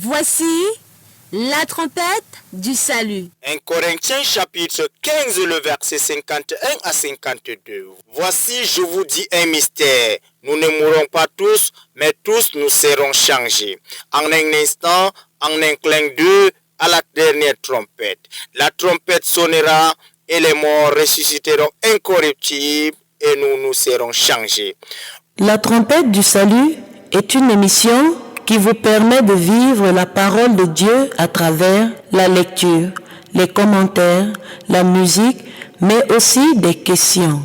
Voici la trompette du salut. 1 Corinthiens chapitre 15, le verset 51 à 52. Voici, je vous dis un mystère. Nous ne mourrons pas tous, mais tous nous serons changés. En un instant, en un clin d'œil, à la dernière trompette. La trompette sonnera et les morts ressusciteront incorruptibles et nous serons changés. La trompette du salut est une émission qui vous permet de vivre la parole de Dieu à travers la lecture, les commentaires, la musique, mais aussi des questions.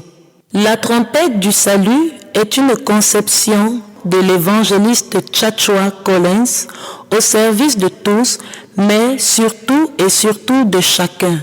La trompette du salut est une conception de l'évangéliste Joshua Collins au service de tous, mais surtout et surtout de chacun.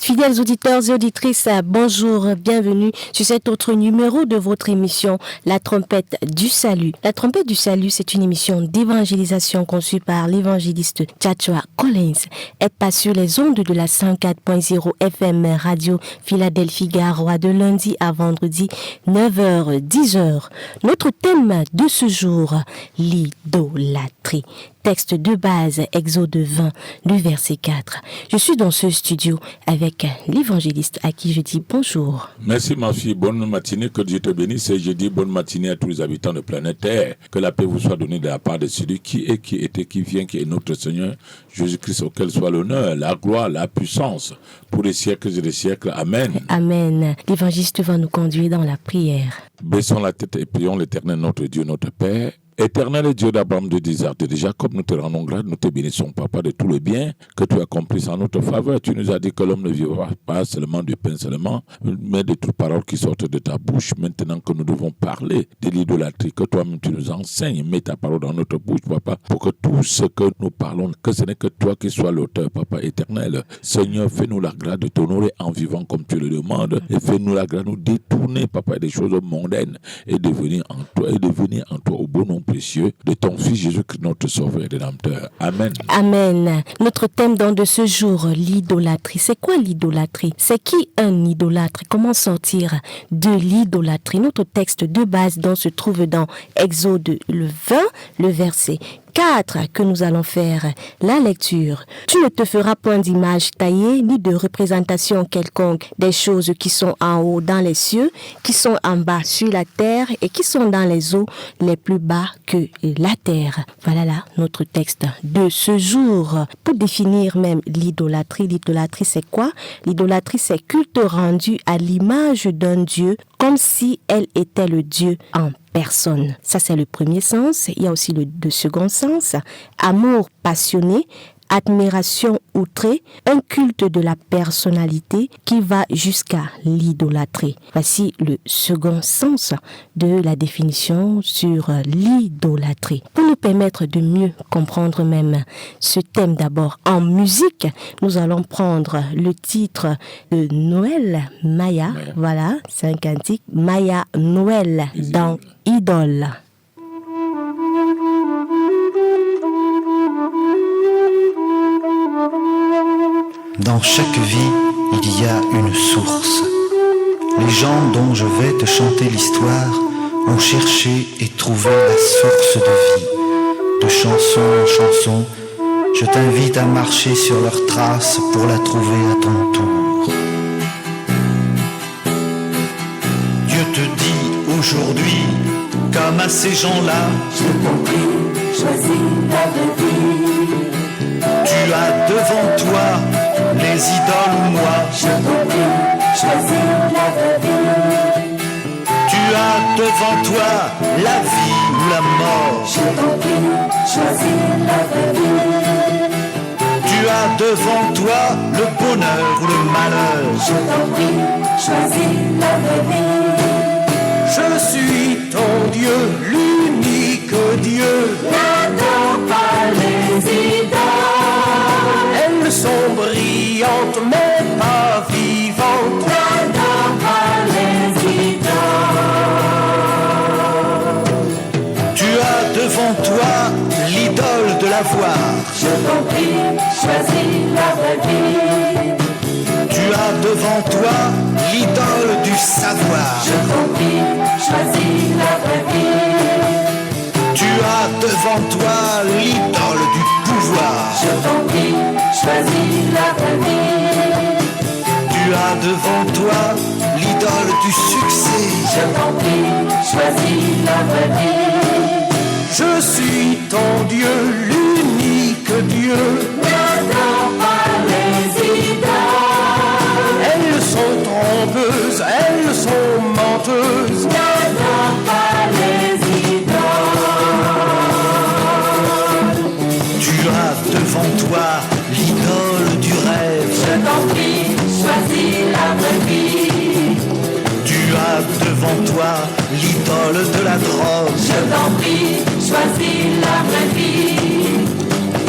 Fidèles auditeurs et auditrices, bonjour, bienvenue sur cet autre numéro de votre émission La trompette du salut. La trompette du salut, c'est une émission d'évangélisation conçue par l'évangéliste Joshua Collins. Elle passe sur les ondes de la 104.0 FM Radio Philadelphie-Garoua de lundi à vendredi 9h-10h. Notre thème de ce jour, l'idolâtrie. Texte de base, Exode 20, le verset 4. Je suis dans ce studio avec l'évangéliste à qui je dis bonjour. Merci ma fille, bonne matinée, que Dieu te bénisse et je dis bonne matinée à tous les habitants de planète Terre. Que la paix vous soit donnée de la part de celui qui est, qui était, qui vient, qui est notre Seigneur Jésus-Christ, auquel soit l'honneur, la gloire, la puissance pour les siècles et les siècles. Amen. Amen. L'évangéliste va nous conduire dans la prière. Baissons la tête et prions l'Éternel, notre Dieu, notre Père. Éternel Dieu d'Abraham, d'Isaac, de Jacob, nous te rendons grâce, nous te bénissons, Papa, de tout le bien que tu as accompli en notre faveur. Tu nous as dit que l'homme ne vivra pas seulement du pain seulement, mais de toutes paroles qui sortent de ta bouche. Maintenant que nous devons parler de l'idolâtrie, que toi-même tu nous enseignes, mets ta parole dans notre bouche, Papa, pour que tout ce que nous parlons, que ce n'est que toi qui sois l'auteur, Papa éternel. Seigneur, fais-nous la grâce de t'honorer en vivant comme tu le demandes, et fais-nous la grâce de nous détourner, Papa, des choses mondaines, et devenir en toi, au bon nom précieux de ton Fils Jésus-Christ, notre Sauveur et Rédempteur. Amen. Amen. Notre thème dans de ce jour, l'idolâtrie. C'est quoi l'idolâtrie? C'est qui un idolâtre? Comment sortir de l'idolâtrie? Notre texte de base se trouve dans Exode le 20, le verset 4 que nous allons faire la lecture. Tu ne te feras point d'image taillée ni de représentation quelconque des choses qui sont en haut dans les cieux, qui sont en bas sur la terre et qui sont dans les eaux les plus bas que la terre. Voilà là notre texte de ce jour. Pour définir même l'idolâtrie c'est quoi? L'idolâtrie c'est culte rendu à l'image d'un Dieu comme si elle était le Dieu en personne. Ça, c'est le premier sens. Il y a aussi le second sens. Amour passionné, admiration outrée, un culte de la personnalité qui va jusqu'à l'idolâtrie. Voici le second sens de la définition sur l'idolâtrie. Pour nous permettre de mieux comprendre même ce thème d'abord en musique, nous allons prendre le titre de Noël Maya. Voilà, c'est un cantique. Maya Noël dans Idole. Dans chaque vie, il y a une source. Les gens dont je vais te chanter l'histoire ont cherché et trouvé la source de vie. De chanson en chanson, je t'invite à marcher sur leurs traces pour la trouver à ton tour. Dieu te dit aujourd'hui, comme à ces gens-là, je t'en prie, choisis la vraie vie. Tu as devant toi les idoles ou moi. Je t'en prie, choisis la vraie vie. Tu as devant toi la vie ou la mort. Je t'en prie, choisis la vraie vie. Tu as devant toi le bonheur ou le malheur. Je t'en prie, choisis la vraie vie. Je suis ton Dieu, l'unique Dieu. N'attends pas les idoles. Elles sont brillantes mais pas vivantes. N'attends pas les idoles. Tu as devant toi l'idole de l'avoir. Je t'en prie, choisis la vraie vie. Tu as devant toi l'idole du savoir. Je t'en prie, choisis la vraie vie. Tu as devant toi l'idole du pouvoir. Je t'en prie, choisis la vraie vie. Tu as devant toi l'idole du succès. Je t'en prie, choisis la vraie vie. Je suis ton Dieu, l'unique Dieu. N'attends pas les idoles. Elles sont trompeuses, elles sont menteuses. N'attends pas les idoles. Tu as devant toi l'idole du rêve. Je t'en prie, choisis la vraie vie. Tu as devant toi l'idole de la drogue. Je t'en prie, choisis la vraie vie.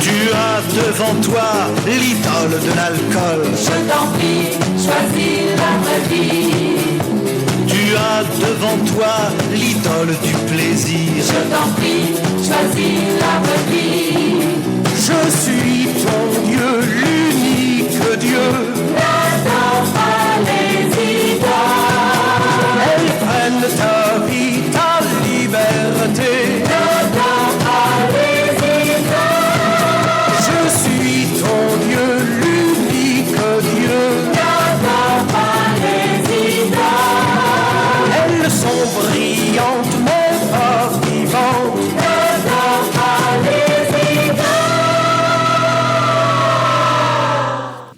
Tu as devant toi l'idole de l'alcool. Je t'en prie, choisis la vraie vie. Tu as devant toi l'idole du plaisir. Je t'en prie, choisis la vraie vie. Je suis ton Dieu, l'unique Dieu. N'attends pas les idoles. Elles prennent ta vie, ta liberté. N'attends pas les idoles. Je suis ton Dieu, l'unique Dieu. N'attends pas les idoles. Elles sont brillantes mais pas vivantes. N'attends pas les idoles.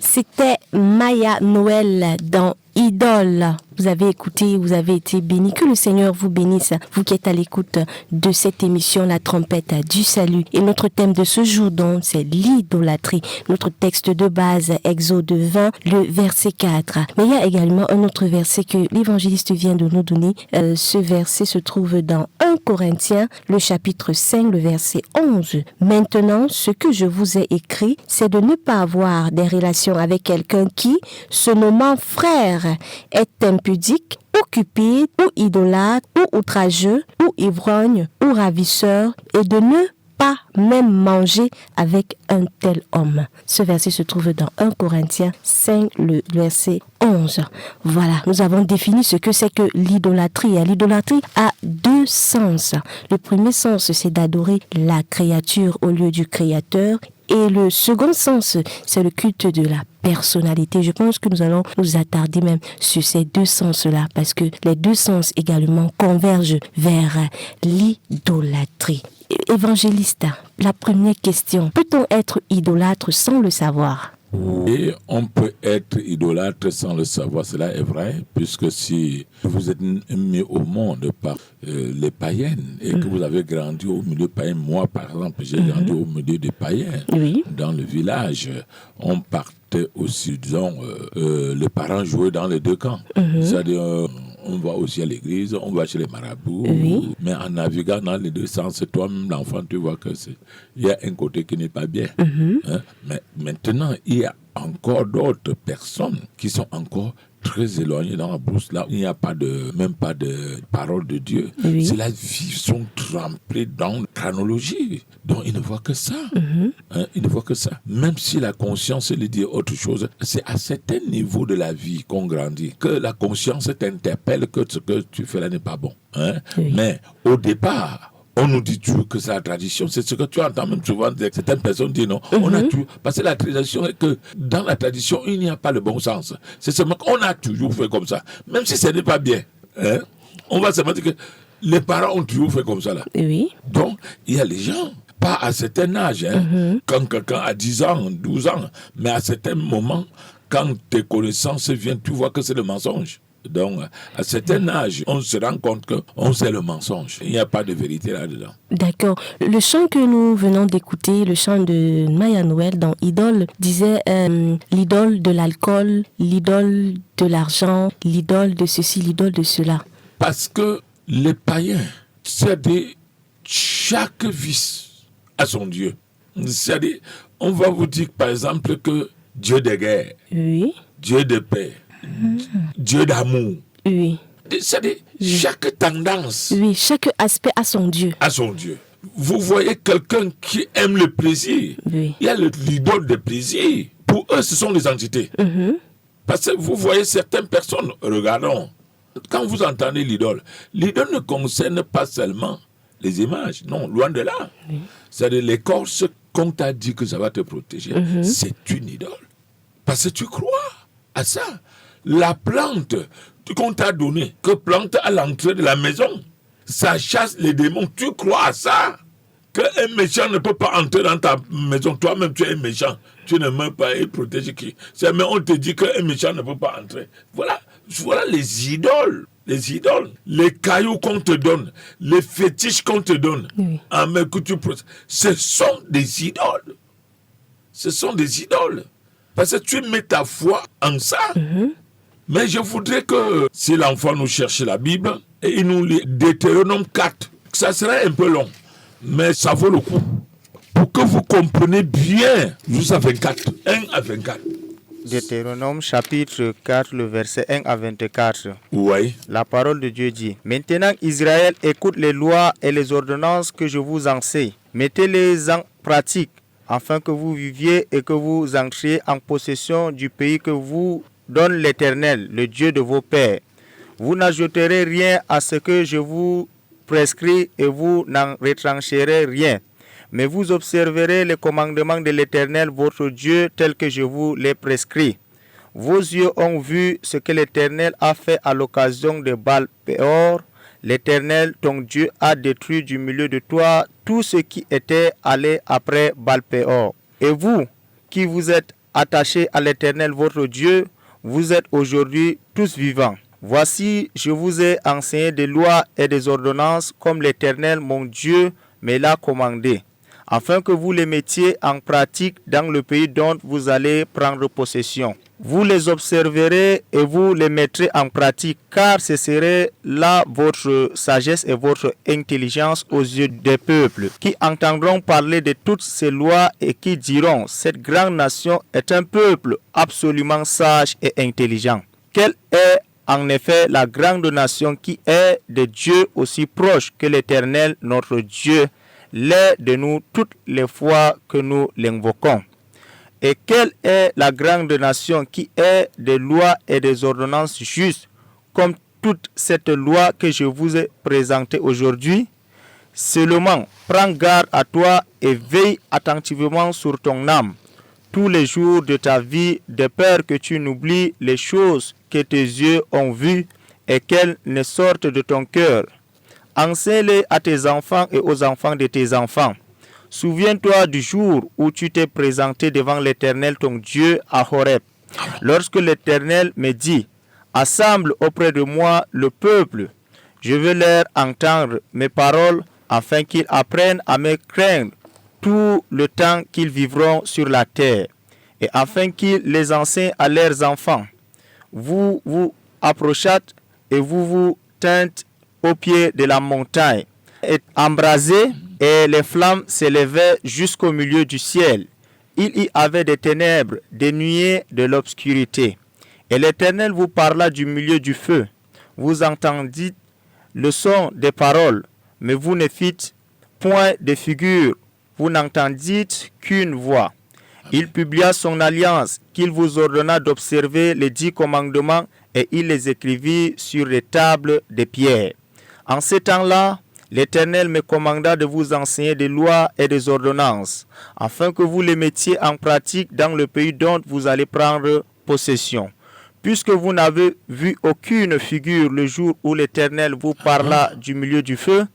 C'était Maya Noël dans Idole. Vous avez écouté, vous avez été bénis. Que le Seigneur vous bénisse, vous qui êtes à l'écoute de cette émission, La Trompette du Salut. Et notre thème de ce jour, donc, c'est l'idolâtrie. Notre texte de base, Exode 20, le verset 4. Mais il y a également un autre verset que l'évangéliste vient de nous donner. Ce verset se trouve dans 1 Corinthiens, le chapitre 5, le verset 11. Maintenant, ce que je vous ai écrit, c'est de ne pas avoir des relations avec quelqu'un qui, se nommant frère, est impudique, ou cupide, ou idolâtre, ou outrageux, ou ivrogne, ou ravisseur, et de ne pas même manger avec un tel homme. Ce verset se trouve dans 1 Corinthiens 5, le verset 11. Voilà, nous avons défini ce que c'est que l'idolâtrie. L'idolâtrie a deux sens. Le premier sens, c'est d'adorer la créature au lieu du Créateur. Et le second sens, c'est le culte de la personnalité. Je pense que nous allons nous attarder même sur ces deux sens-là, parce que les deux sens également convergent vers l'idolâtrie. Évangéliste, la première question, peut-on être idolâtre sans le savoir ? Et on peut être idolâtre sans le savoir, cela est vrai, puisque si vous êtes mis au monde par les païennes et que vous avez grandi au milieu païen, moi par exemple, j'ai grandi au milieu des païens, dans le village, on partait aussi, disons, les parents jouaient dans les deux camps, c'est-à-dire on va aussi à l'église, on va chez les marabouts, mais en naviguant dans les deux sens, toi-même l'enfant, tu vois que il y a un côté qui n'est pas bien. Hein? Mais maintenant, il y a encore d'autres personnes qui sont encore très éloigné dans la brousse, là, il n'y a même pas de parole de Dieu. Oui. C'est la vie, ils sont trempés dans la chronologie. Donc, ils ne voient que ça. Ils ne voient que ça. Même si la conscience lui dit autre chose, c'est à certain niveau de la vie qu'on grandit, que la conscience t'interpelle que ce que tu fais là n'est pas bon. Oui. Mais au départ, on nous dit toujours que c'est la tradition. C'est ce que tu entends même souvent. Certaines personnes disent non. On a toujours. Parce que la tradition est que dans la tradition, il n'y a pas le bon sens. C'est seulement qu'on a toujours fait comme ça. Même si ce n'est pas bien. On va seulement dire que les parents ont toujours fait comme ça là. Oui. Donc, il y a les gens, pas à certain âge, quand quelqu'un a 10 ans, 12 ans, mais à certains moments, quand tes connaissances viennent, tu vois que c'est le mensonge. Donc, à certain âge, on se rend compte qu'on sait le mensonge. Il n'y a pas de vérité là-dedans. D'accord. Le chant que nous venons d'écouter, le chant de Maya Noël dans Idole, disait l'idole de l'alcool, l'idole de l'argent, l'idole de ceci, l'idole de cela. Parce que les païens, c'est-à-dire chaque vice a son Dieu. C'est-à-dire, on va vous dire par exemple que Dieu de guerre, Oui. Dieu de paix, Dieu d'amour. Oui. C'est-à-dire, chaque tendance Oui, chaque aspect a son Dieu. a son Dieu. Vous voyez quelqu'un qui aime le plaisir. Oui. Il y a l'idole de plaisir. Pour eux, ce sont des entités. Parce que vous voyez certaines personnes, regardons, quand vous entendez l'idole ne concerne pas seulement les images. Non, loin de là. C'est-à-dire l'écorce qu'on t'a dit que ça va te protéger. C'est une idole. Parce que tu crois à ça. La plante qu'on t'a donnée, que plante à l'entrée de la maison, ça chasse les démons. Tu crois à ça? Qu'un méchant ne peut pas entrer dans ta maison. Toi-même, tu es un méchant. Tu ne meurs pas et protèges qui? Mais on te dit qu'un méchant ne peut pas entrer. Voilà les idoles. Les idoles, les cailloux qu'on te donne, les fétiches qu'on te donne, mais que tu protèges, ce sont des idoles. Ce sont des idoles. Parce que tu mets ta foi en ça. Mais je voudrais que si l'enfant nous cherche la Bible et il nous lit Deutéronome 4, ça serait un peu long, mais ça vaut le coup. Pour que vous compreniez bien, jusqu'à 24, 1 à 24. Deutéronome chapitre 4, le verset 1 à 24. Oui. La parole de Dieu dit: Maintenant Israël, écoute les lois et les ordonnances que je vous enseigne. Mettez-les en pratique, afin que vous viviez et que vous entriez en possession du pays que vous donne l'Éternel, le Dieu de vos pères. Vous n'ajouterez rien à ce que je vous prescris et vous n'en retrancherez rien. Mais vous observerez les commandements de l'Éternel, votre Dieu, tels que je vous les prescris. Vos yeux ont vu ce que l'Éternel a fait à l'occasion de Baal-Péor. L'Éternel, ton Dieu, a détruit du milieu de toi tout ce qui était allé après Baal-Péor. Et vous, qui vous êtes attachés à l'Éternel, votre Dieu, vous êtes aujourd'hui tous vivants. Voici, je vous ai enseigné des lois et des ordonnances comme l'Éternel, mon Dieu, me l'a commandé, afin que vous les mettiez en pratique dans le pays dont vous allez prendre possession. Vous les observerez et vous les mettrez en pratique, car ce serait là votre sagesse et votre intelligence aux yeux des peuples, qui entendront parler de toutes ces lois et qui diront: cette grande nation est un peuple absolument sage et intelligent. Quelle est en effet la grande nation qui est de Dieu aussi proche que l'Éternel, notre Dieu, l'est de nous toutes les fois que nous l'invoquons. Et quelle est la grande nation qui est des lois et des ordonnances justes, comme toute cette loi que je vous ai présentée aujourd'hui? Seulement, prends garde à toi et veille attentivement sur ton âme tous les jours de ta vie, de peur que tu n'oublies les choses que tes yeux ont vues et qu'elles ne sortent de ton cœur. Enseigne-les à tes enfants et aux enfants de tes enfants. Souviens-toi du jour où tu t'es présenté devant l'Éternel ton Dieu à Horeb, lorsque l'Éternel me dit: assemble auprès de moi le peuple. Je veux leur entendre mes paroles afin qu'ils apprennent à me craindre tout le temps qu'ils vivront sur la terre, et afin qu'ils les enseignent à leurs enfants. Vous vous approchâtes et vous vous tîntes au pied de la montagne, et embrasé, et les flammes s'élevaient jusqu'au milieu du ciel. Il y avait des ténèbres, des nuées, de l'obscurité. Et l'Éternel vous parla du milieu du feu. Vous entendîtes le son des paroles, mais vous ne fîtes point de figure, vous n'entendîtes qu'une voix. Il publia son alliance, qu'il vous ordonna d'observer les 10 commandements, et il les écrivit sur les tables de pierre. En ces temps-là, l'Éternel me commanda de vous enseigner des lois et des ordonnances, afin que vous les mettiez en pratique dans le pays dont vous allez prendre possession. Puisque vous n'avez vu aucune figure le jour où l'Éternel vous parla du milieu du feu,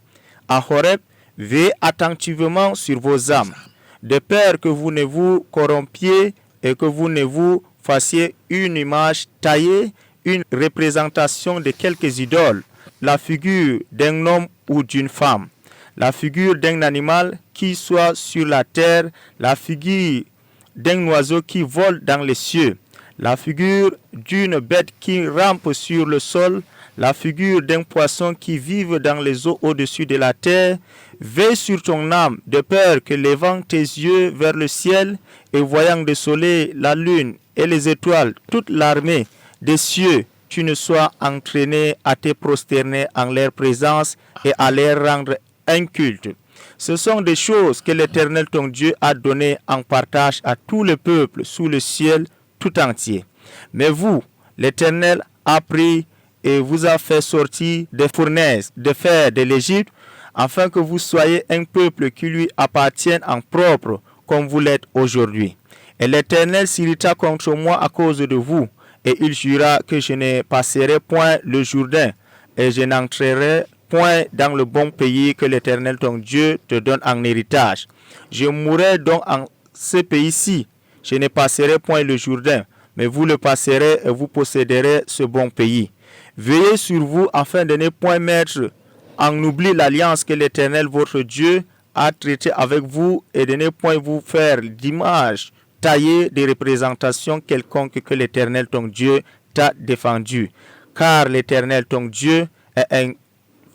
à Horeb, veillez attentivement sur vos âmes, de peur que vous ne vous corrompiez et que vous ne vous fassiez une image taillée, une représentation de quelques idoles, la figure d'un homme ou d'une femme, la figure d'un animal qui soit sur la terre, la figure d'un oiseau qui vole dans les cieux, la figure d'une bête qui rampe sur le sol, la figure d'un poisson qui vive dans les eaux au-dessus de la terre. Veille sur ton âme, de peur que levant tes yeux vers le ciel et voyant le soleil, la lune et les étoiles, toute l'armée des cieux, tu ne sois entraîné à te prosterner en leur présence et à leur rendre un culte. Ce sont des choses que l'Éternel ton Dieu a données en partage à tout le peuple sous le ciel tout entier. Mais vous, l'Éternel a pris et vous a fait sortir des fournaises de fer de l'Égypte, afin que vous soyez un peuple qui lui appartienne en propre, comme vous l'êtes aujourd'hui. Et l'Éternel s'irrita contre moi à cause de vous, et il jura que je ne passerai point le Jourdain, et je n'entrerai point dans le bon pays que l'Éternel ton Dieu te donne en héritage. Je mourrai donc en ce pays-ci, je ne passerai point le Jourdain, mais vous le passerez et vous posséderez ce bon pays. Veillez sur vous afin de ne point mettre en oubli l'alliance que l'Éternel votre Dieu a traitée avec vous et de ne point vous faire d'image taillée de représentation quelconque que l'Éternel ton Dieu t'a défendu. Car l'Éternel ton Dieu est un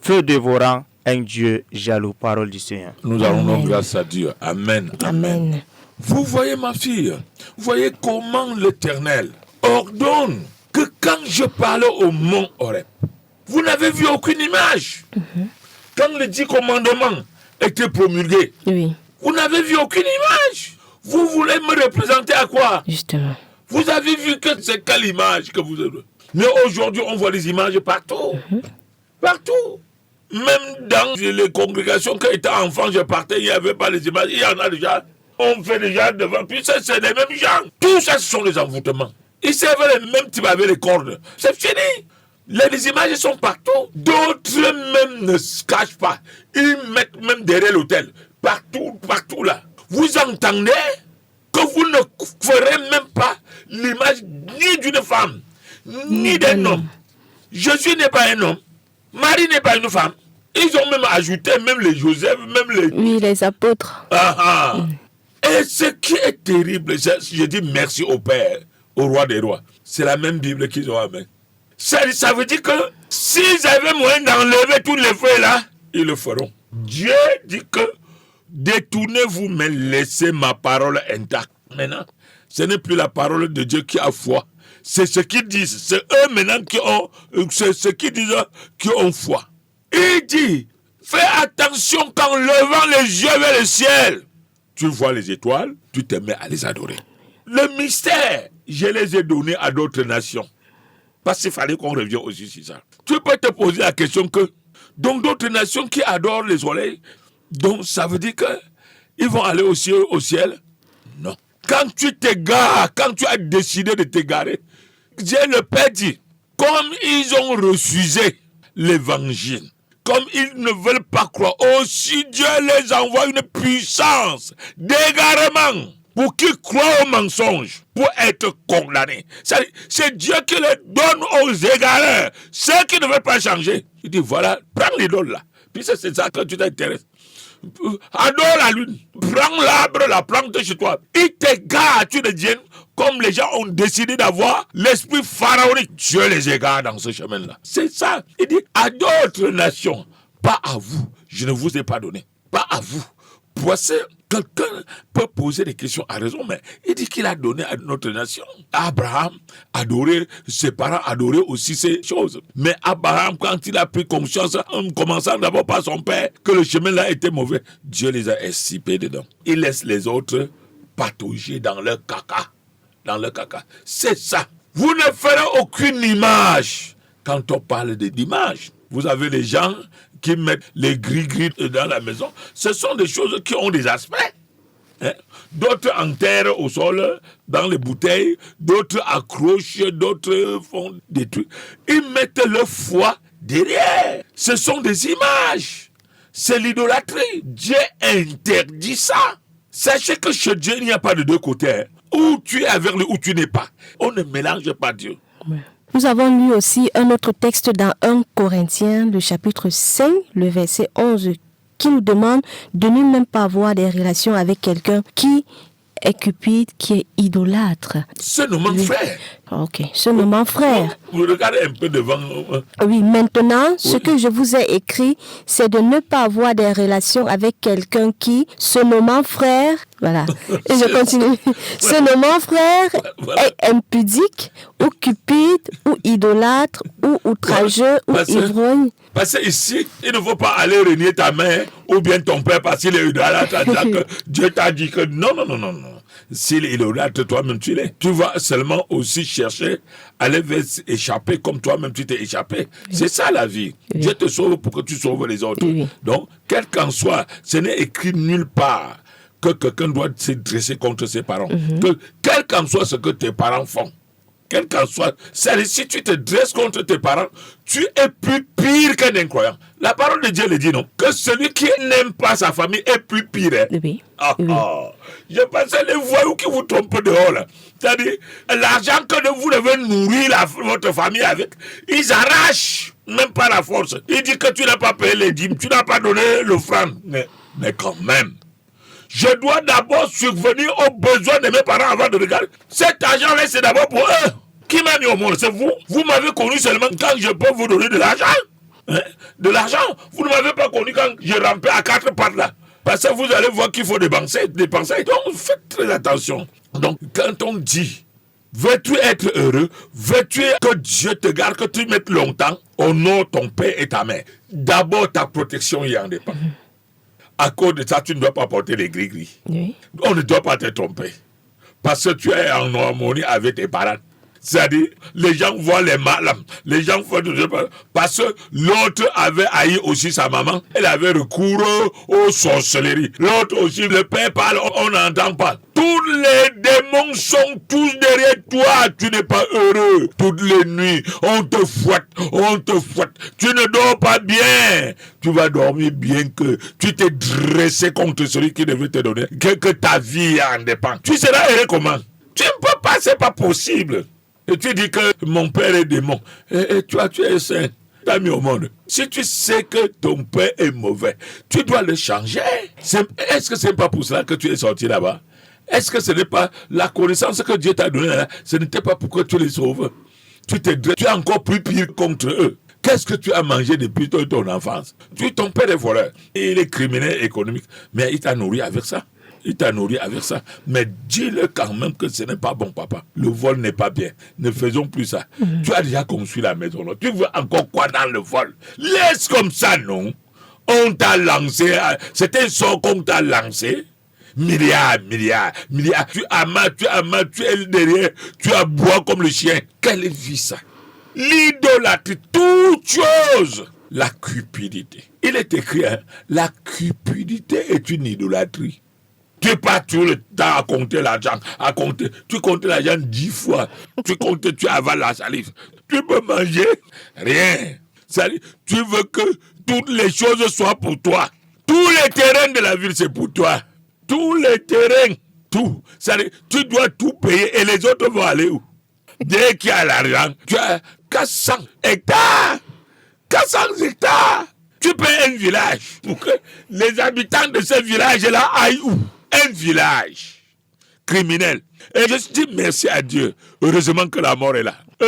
feu dévorant, un Dieu jaloux. Parole du Seigneur. Nous allons donc grâce à Dieu. Amen. Amen. Vous voyez ma fille, vous voyez comment l'Éternel ordonne que quand je parlais au mont Horeb, vous n'avez vu aucune image. Quand les 10 commandements étaient promulgués, Oui, vous n'avez vu aucune image. Vous voulez me représenter à quoi? justement. Vous avez vu que c'est quelle image que vous avez? Mais aujourd'hui, on voit des images partout. Partout. Même dans les congrégations, quand j'étais enfant, je partais, il n'y avait pas les images. Il y en a déjà. On fait déjà devant. Puis ça, c'est les mêmes gens. Tout ça, ce sont les envoûtements. Ils servaient les mêmes types avec les cordes. C'est fini. Les images sont partout. D'autres même ne se cachent pas. Ils mettent même derrière l'autel. Partout, partout là. Vous entendez que vous ne ferez même pas l'image ni d'une femme, ni d'un homme. Jésus n'est pas un homme. Marie n'est pas une femme. Ils ont même ajouté, même les Joseph, même les... Oui, les apôtres. Et ce qui est terrible, je dis merci au Père, au Roi des Rois. C'est la même Bible qu'ils ont amenée. Ça veut dire que s'ils avaient moyen d'enlever tous les feux là, ils le feront. Dieu dit que détournez-vous, mais laissez ma parole intacte. Maintenant, ce n'est plus la parole de Dieu qui a foi. C'est ce qu'ils disent. C'est eux maintenant qui ont, c'est ce qu'ils disent qui ont foi. Il dit, fais attention qu'en levant les yeux vers le ciel, tu vois les étoiles, tu te mets à les adorer. Le mystère, je les ai donnés à d'autres nations. Parce qu'il fallait qu'on revienne aussi sur ça. Tu peux te poser la question que, donc d'autres nations qui adorent les soleils, donc ça veut dire qu'ils vont aller aussi au ciel? Non. Quand tu t'égares, quand tu as décidé de t'égarer, Dieu le Père dit, comme ils ont refusé l'évangile, comme ils ne veulent pas croire, aussi Dieu les envoie une puissance d'égarement pour qu'ils croient au mensonge, pour être condamnés. C'est Dieu qui les donne aux égareurs, ceux qui ne veulent pas changer. Il dit, voilà, prends l'idole là. Puis c'est ça que tu t'intéresses. Adore la lune, prends l'arbre, la plante chez toi. Il t'égare, tu deviens comme les gens ont décidé d'avoir l'esprit pharaonique. Dieu les égare dans ce chemin-là. C'est ça. Il dit à d'autres nations, pas à vous, je ne vous ai pas donné. Pas à vous. Voici Quelqu'un peut poser des questions à raison, mais il dit qu'il a donné à notre nation. Abraham adorait, ses parents adoraient aussi ces choses. Mais Abraham, quand il a pris conscience, en commençant d'abord par son père, que le chemin là était mauvais, Dieu les a escipés dedans. Il laisse les autres patauger dans leur caca. Dans leur caca. C'est ça. Vous ne ferez aucune image. Quand on parle d'image, vous avez les gens qui mettent les gris-gris dans la maison. Ce sont des choses qui ont des aspects. Hein? D'autres enterrent au sol, dans les bouteilles, d'autres accrochent, d'autres font des trucs. Ils mettent leur foi derrière. Ce sont des images. C'est l'idolâtrie. Dieu interdit ça. Sachez que chez Dieu, il n'y a pas de deux côtés. Hein. Où tu es avec lui, où tu n'es pas. On ne mélange pas Dieu. Ouais. Nous avons lu aussi un autre texte dans 1 Corinthiens, le chapitre 5, le verset 11, qui nous demande de ne même pas avoir des relations avec quelqu'un qui est cupide, qui est idolâtre. Ce nommant frère. Ok, ce nommant frère. Vous regardez un peu devant. Oui, maintenant, ce que je vous ai écrit, c'est de ne pas avoir des relations avec quelqu'un qui, se nommant frère, voilà, et je continue, se nommant frère est impudique, ou cupide, ou idolâtre, ou outrageux, ou ivrogne. Parce que ici, il ne faut pas aller renier ta mère ou bien ton père parce qu'il est idolâtre. Dieu t'a dit que non. S'il est idolâtre, toi-même tu l'es. Tu vas seulement aussi chercher à échapper comme toi-même tu t'es échappé. Oui. C'est ça la vie. Oui. Dieu te sauve pour que tu sauves les autres. Oui. Donc, quel qu'en soit, ce n'est écrit nulle part que quelqu'un doit se dresser contre ses parents. Que, quel qu'en soit ce que tes parents font, quel qu'en soit, si tu te dresses contre tes parents, tu es plus pire qu'un incroyant. La parole de Dieu le dit, non? Que celui qui n'aime pas sa famille est plus pire. Hein? Oui. Je pensais les voyous qui vous trompent dehors, là. C'est-à-dire, l'argent que vous devez nourrir votre famille avec, ils arrachent, même pas la force. Ils disent que tu n'as pas payé les dîmes, tu n'as pas donné l'offrande. Mais quand même, je dois d'abord survenir aux besoins de mes parents avant de regarder. Cet argent-là, c'est d'abord pour eux. Qui m'a mis au monde? C'est vous. Vous m'avez connu seulement quand je peux vous donner de l'argent. Hein? De l'argent. Vous ne m'avez pas connu quand je rampais à 4 pattes là. Parce que vous allez voir qu'il faut dépenser. Donc, faites très attention. Donc, quand on dit, veux-tu être heureux? Veux-tu que Dieu te garde, que tu mettes longtemps? Honore ton père et ta mère. D'abord, ta protection y en dépend. À cause de ça, tu ne dois pas porter les gris-gris. Oui. On ne doit pas te tromper. Parce que tu es en harmonie avec tes parents. C'est-à-dire, les gens voient les mal, les gens font tout ça. Parce que l'autre avait haï aussi sa maman. Elle avait recours aux sorcelleries. L'autre aussi, le père parle, on n'entend pas. Tous les démons sont tous derrière toi. Tu n'es pas heureux. Toutes les nuits, on te fouette. Tu ne dors pas bien. Tu vas dormir bien que tu t'es dressé contre celui qui devait te donner. Que ta vie en dépend. Tu seras heureux comment? Tu ne peux pas, c'est pas possible. Et tu dis que mon père est démon. Et toi, tu es saint. Tu as mis au monde. Si tu sais que ton père est mauvais, tu dois le changer. Est-ce que ce n'est pas pour cela que tu es sorti là-bas? Est-ce que ce n'est pas la connaissance que Dieu t'a donnée là? Ce n'était pas pour que tu les sauves. Tu es encore plus pire contre eux. Qu'est-ce que tu as mangé depuis ton enfance? Ton père est voleur. Il est criminel économique. Mais il t'a nourri avec ça. Mais dis-le quand même que ce n'est pas bon, papa. Le vol n'est pas bien. Ne faisons plus ça. Tu as déjà construit la maison. Non? Tu veux encore quoi dans le vol? Laisse comme ça, non? On t'a lancé. C'est un sort qu'on t'a lancé. Milliards. Tu amas, tu es derrière. Tu aboies comme le chien. Quelle vie ça? L'idolâtrie, toute chose. La cupidité. Il est écrit, hein, la cupidité est une idolâtrie. Tu pars tout le temps à compter l'argent, Tu comptes l'argent 10 fois. Tu avales la salive. Tu peux manger rien. Tu veux que toutes les choses soient pour toi. Tous les terrains de la ville, c'est pour toi. Tous les terrains, tout. Tu dois tout payer et les autres vont aller où? Dès qu'il y a l'argent, tu as 400 hectares. 400 hectares. Tu payes un village pour que les habitants de ce village-là aillent où? Un village criminel. Et je dis merci à Dieu. Heureusement que la mort est là. Et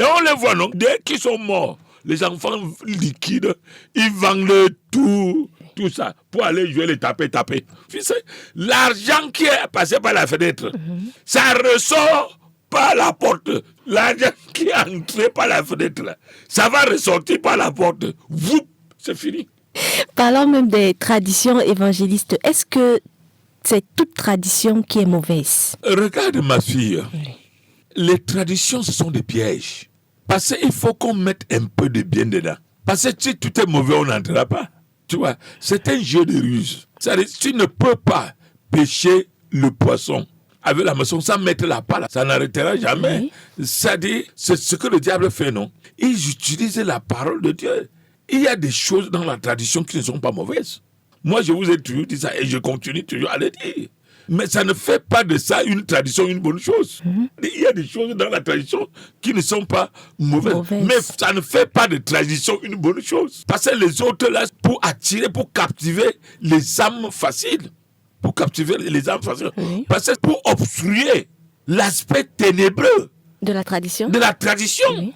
on les voit, non? Dès qu'ils sont morts, les enfants liquides, ils vendent tout ça pour aller jouer les taper. Tu sais, l'argent qui est passé par la fenêtre, ça ressort par la porte. L'argent qui est entré par la fenêtre, là, ça va ressortir par la porte. C'est fini. Parlons même des traditions évangélistes. Est-ce que c'est toute tradition qui est mauvaise? Regarde ma fille. Les traditions, ce sont des pièges. Parce qu'il faut qu'on mette un peu de bien dedans. Parce que si tout est mauvais, on n'entrera pas. Tu vois, c'est un jeu de ruse. C'est-à-dire, tu ne peux pas pêcher le poisson avec la maçon sans mettre la pâle. Ça n'arrêtera jamais. Oui. C'est-à-dire, c'est ce que le diable fait, non? Ils utilisent la parole de Dieu. Il y a des choses dans la tradition qui ne sont pas mauvaises. Moi, je vous ai toujours dit ça et je continue toujours à le dire. Mais ça ne fait pas de ça une tradition, une bonne chose. Il y a des choses dans la tradition qui ne sont pas mauvaises. Mais ça ne fait pas de tradition une bonne chose. Parce que les autres, là, pour attirer, pour captiver les âmes faciles. Pour captiver les âmes faciles. Oui. Parce que pour obstruer l'aspect ténébreux. De la tradition. Oui.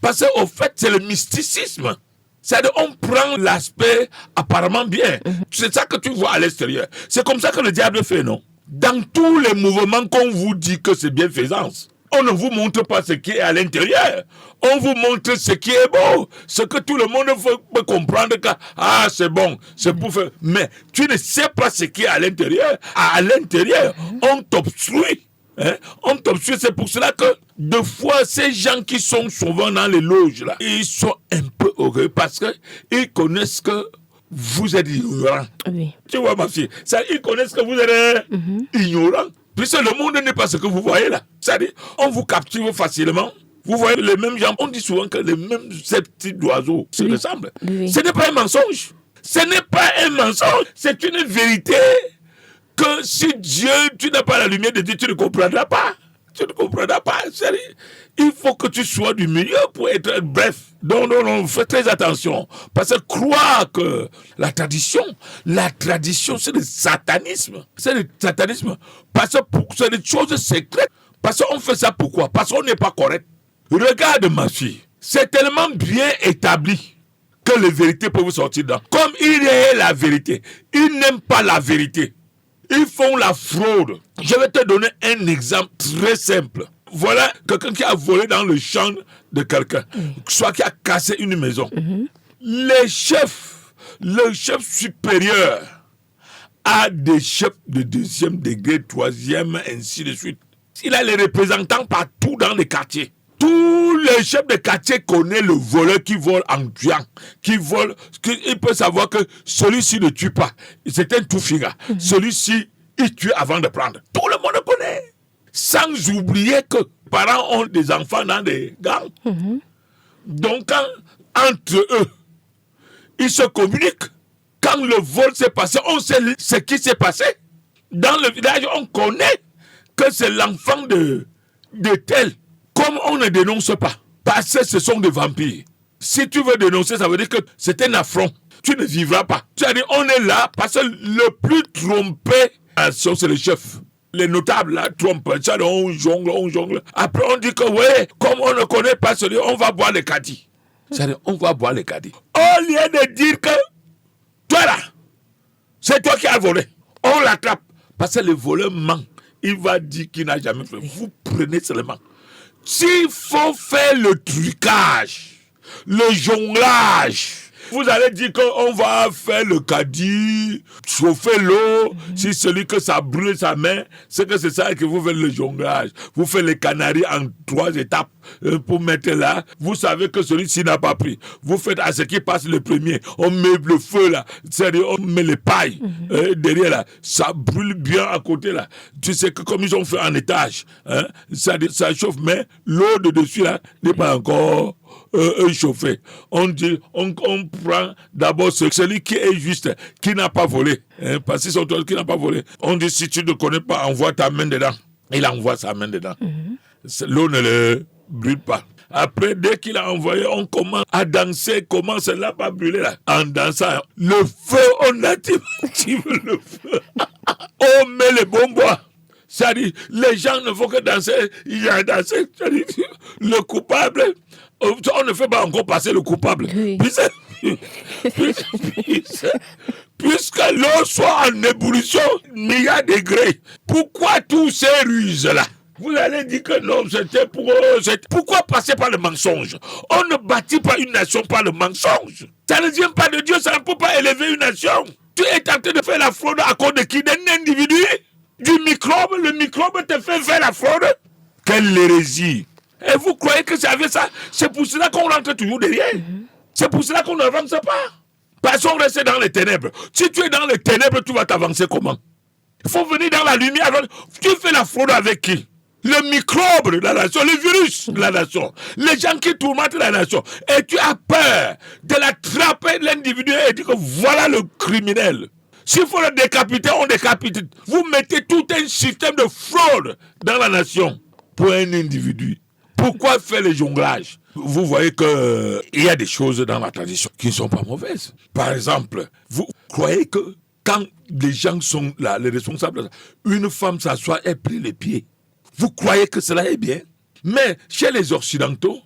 Parce qu'au fait, c'est le mysticisme. C'est-à-dire on prend l'aspect apparemment bien. C'est ça que tu vois à l'extérieur. C'est comme ça que le diable fait, non? Dans tous les mouvements qu'on vous dit que c'est bienfaisance, on ne vous montre pas ce qui est à l'intérieur. On vous montre ce qui est beau. Ce que tout le monde peut comprendre que c'est bon, c'est pour faire. Mais tu ne sais pas ce qui est à l'intérieur. À l'intérieur, on t'obstrue. On t'obstrue. C'est pour cela que deux fois, ces gens qui sont souvent dans les loges, là, ils sont un peu heureux parce qu'ils connaissent que vous êtes ignorants. Oui. Tu vois, ma fille, ils connaissent que vous êtes ignorants. Puisque le monde n'est pas ce que vous voyez là. C'est-à-dire, on vous capture facilement. Vous voyez les mêmes gens. On dit souvent que les mêmes petits oiseaux se ressemblent. Oui. Ce n'est pas un mensonge. Ce n'est pas un mensonge. C'est une vérité que si Dieu, tu n'as pas la lumière de Dieu, tu ne comprendras pas. Tu ne comprendras pas. C'est-à-dire, il faut que tu sois du milieu pour être bref. Non, fais très attention. Parce que croire que la tradition, c'est le satanisme. C'est le satanisme. Parce que c'est des choses secrètes. Parce qu'on fait ça pourquoi? Parce qu'on n'est pas correct. Regarde ma fille. C'est tellement bien établi que les vérités peuvent sortir dedans. Comme il est la vérité. Ils n'aiment pas la vérité. Ils font la fraude. Je vais te donner un exemple très simple. Voilà quelqu'un qui a volé dans le champ de quelqu'un, soit qui a cassé une maison. Le chef supérieur a des chefs de 2e degré, 3e, ainsi de suite. Il a les représentants partout dans les quartiers. Tous les chefs de quartier connaissent le voleur qui vole en tuant, qui vole. Il peut savoir que celui-ci ne tue pas. C'est un tout-figa. Celui-ci, il tue avant de prendre. Tout le monde connaît. Sans oublier que les parents ont des enfants dans des gangs. Donc, entre eux, ils se communiquent. Quand le vol s'est passé, on sait ce qui s'est passé. Dans le village, on connaît que c'est l'enfant de tel. Comme on ne dénonce pas, parce que ce sont des vampires. Si tu veux dénoncer, ça veut dire que c'est un affront. Tu ne vivras pas. C'est-à-dire, on est là parce que le plus trompé, c'est le chef. Les notables là trompent. On jongle. Après, on dit que, ouais, comme on ne connaît pas celui, on va boire les caddies. C'est-à-dire, on va boire les caddies. Au lieu de dire que, toi là, c'est toi qui as volé. On l'attrape. Parce que le voleur ment. Il va dire qu'il n'a jamais fait. Vous prenez seulement. S'il faut faire le trucage, le jonglage, vous allez dire qu'on va faire le caddie, chauffer l'eau. Si celui que ça brûle sa main, c'est que c'est ça que vous faites le jonglage. Vous faites les canaries en 3 étapes pour mettre là. Vous savez que celui-ci n'a pas pris. Vous faites à ce qui passe le premier. On met le feu là, c'est-à-dire on met les pailles derrière là. Ça brûle bien à côté là. Tu sais que comme ils ont fait en étage, ça chauffe, mais l'eau de dessus là n'est pas encore chauffé. On dit, on prend d'abord celui qui est juste, qui n'a pas volé. Parce que c'est toi qui n'a pas volé. On dit, si tu ne connais pas, envoie ta main dedans. Il envoie sa main dedans. L'eau ne le brûle pas. Après, dès qu'il a envoyé, on commence à danser. Comment cela va brûler là? En dansant, le feu, on active le feu. On met les bons bois. C'est-à-dire, les gens ne font que danser, il y a dansé. C'est-à-dire, le coupable, on ne fait pas encore passer le coupable. Oui. Puisque l'eau soit en ébullition, il y a degrés. Pourquoi tous ces ruses-là? Vous allez dire que non, c'était pour eux. Pourquoi passer par le mensonge? On ne bâtit pas une nation par le mensonge. Ça ne vient pas de Dieu, ça ne peut pas élever une nation. Tu es tenté de faire la fraude à cause de qui? D'un individu? Du microbe? Le microbe te fait faire la fraude? Quelle hérésie! Et vous croyez que c'est avec ça? C'est pour cela qu'on rentre toujours derrière. C'est pour cela qu'on n'avance pas. Parce qu'on reste dans les ténèbres. Si tu es dans les ténèbres, tu vas t'avancer comment? Il faut venir dans la lumière. Tu fais la fraude avec qui? Le microbe de la nation, le virus de la nation, les gens qui tourmentent la nation. Et tu as peur de l'attraper, l'individu, et dire que voilà le criminel. S'il faut le décapiter, on décapite. Vous mettez tout un système de fraude dans la nation pour un individu. Pourquoi faire le jonglage? Vous voyez qu'il y a des choses dans la tradition qui ne sont pas mauvaises. Par exemple, vous croyez que quand les gens sont là, les responsables, une femme s'assoit et plie les pieds. Vous croyez que cela est bien? Mais chez les Occidentaux,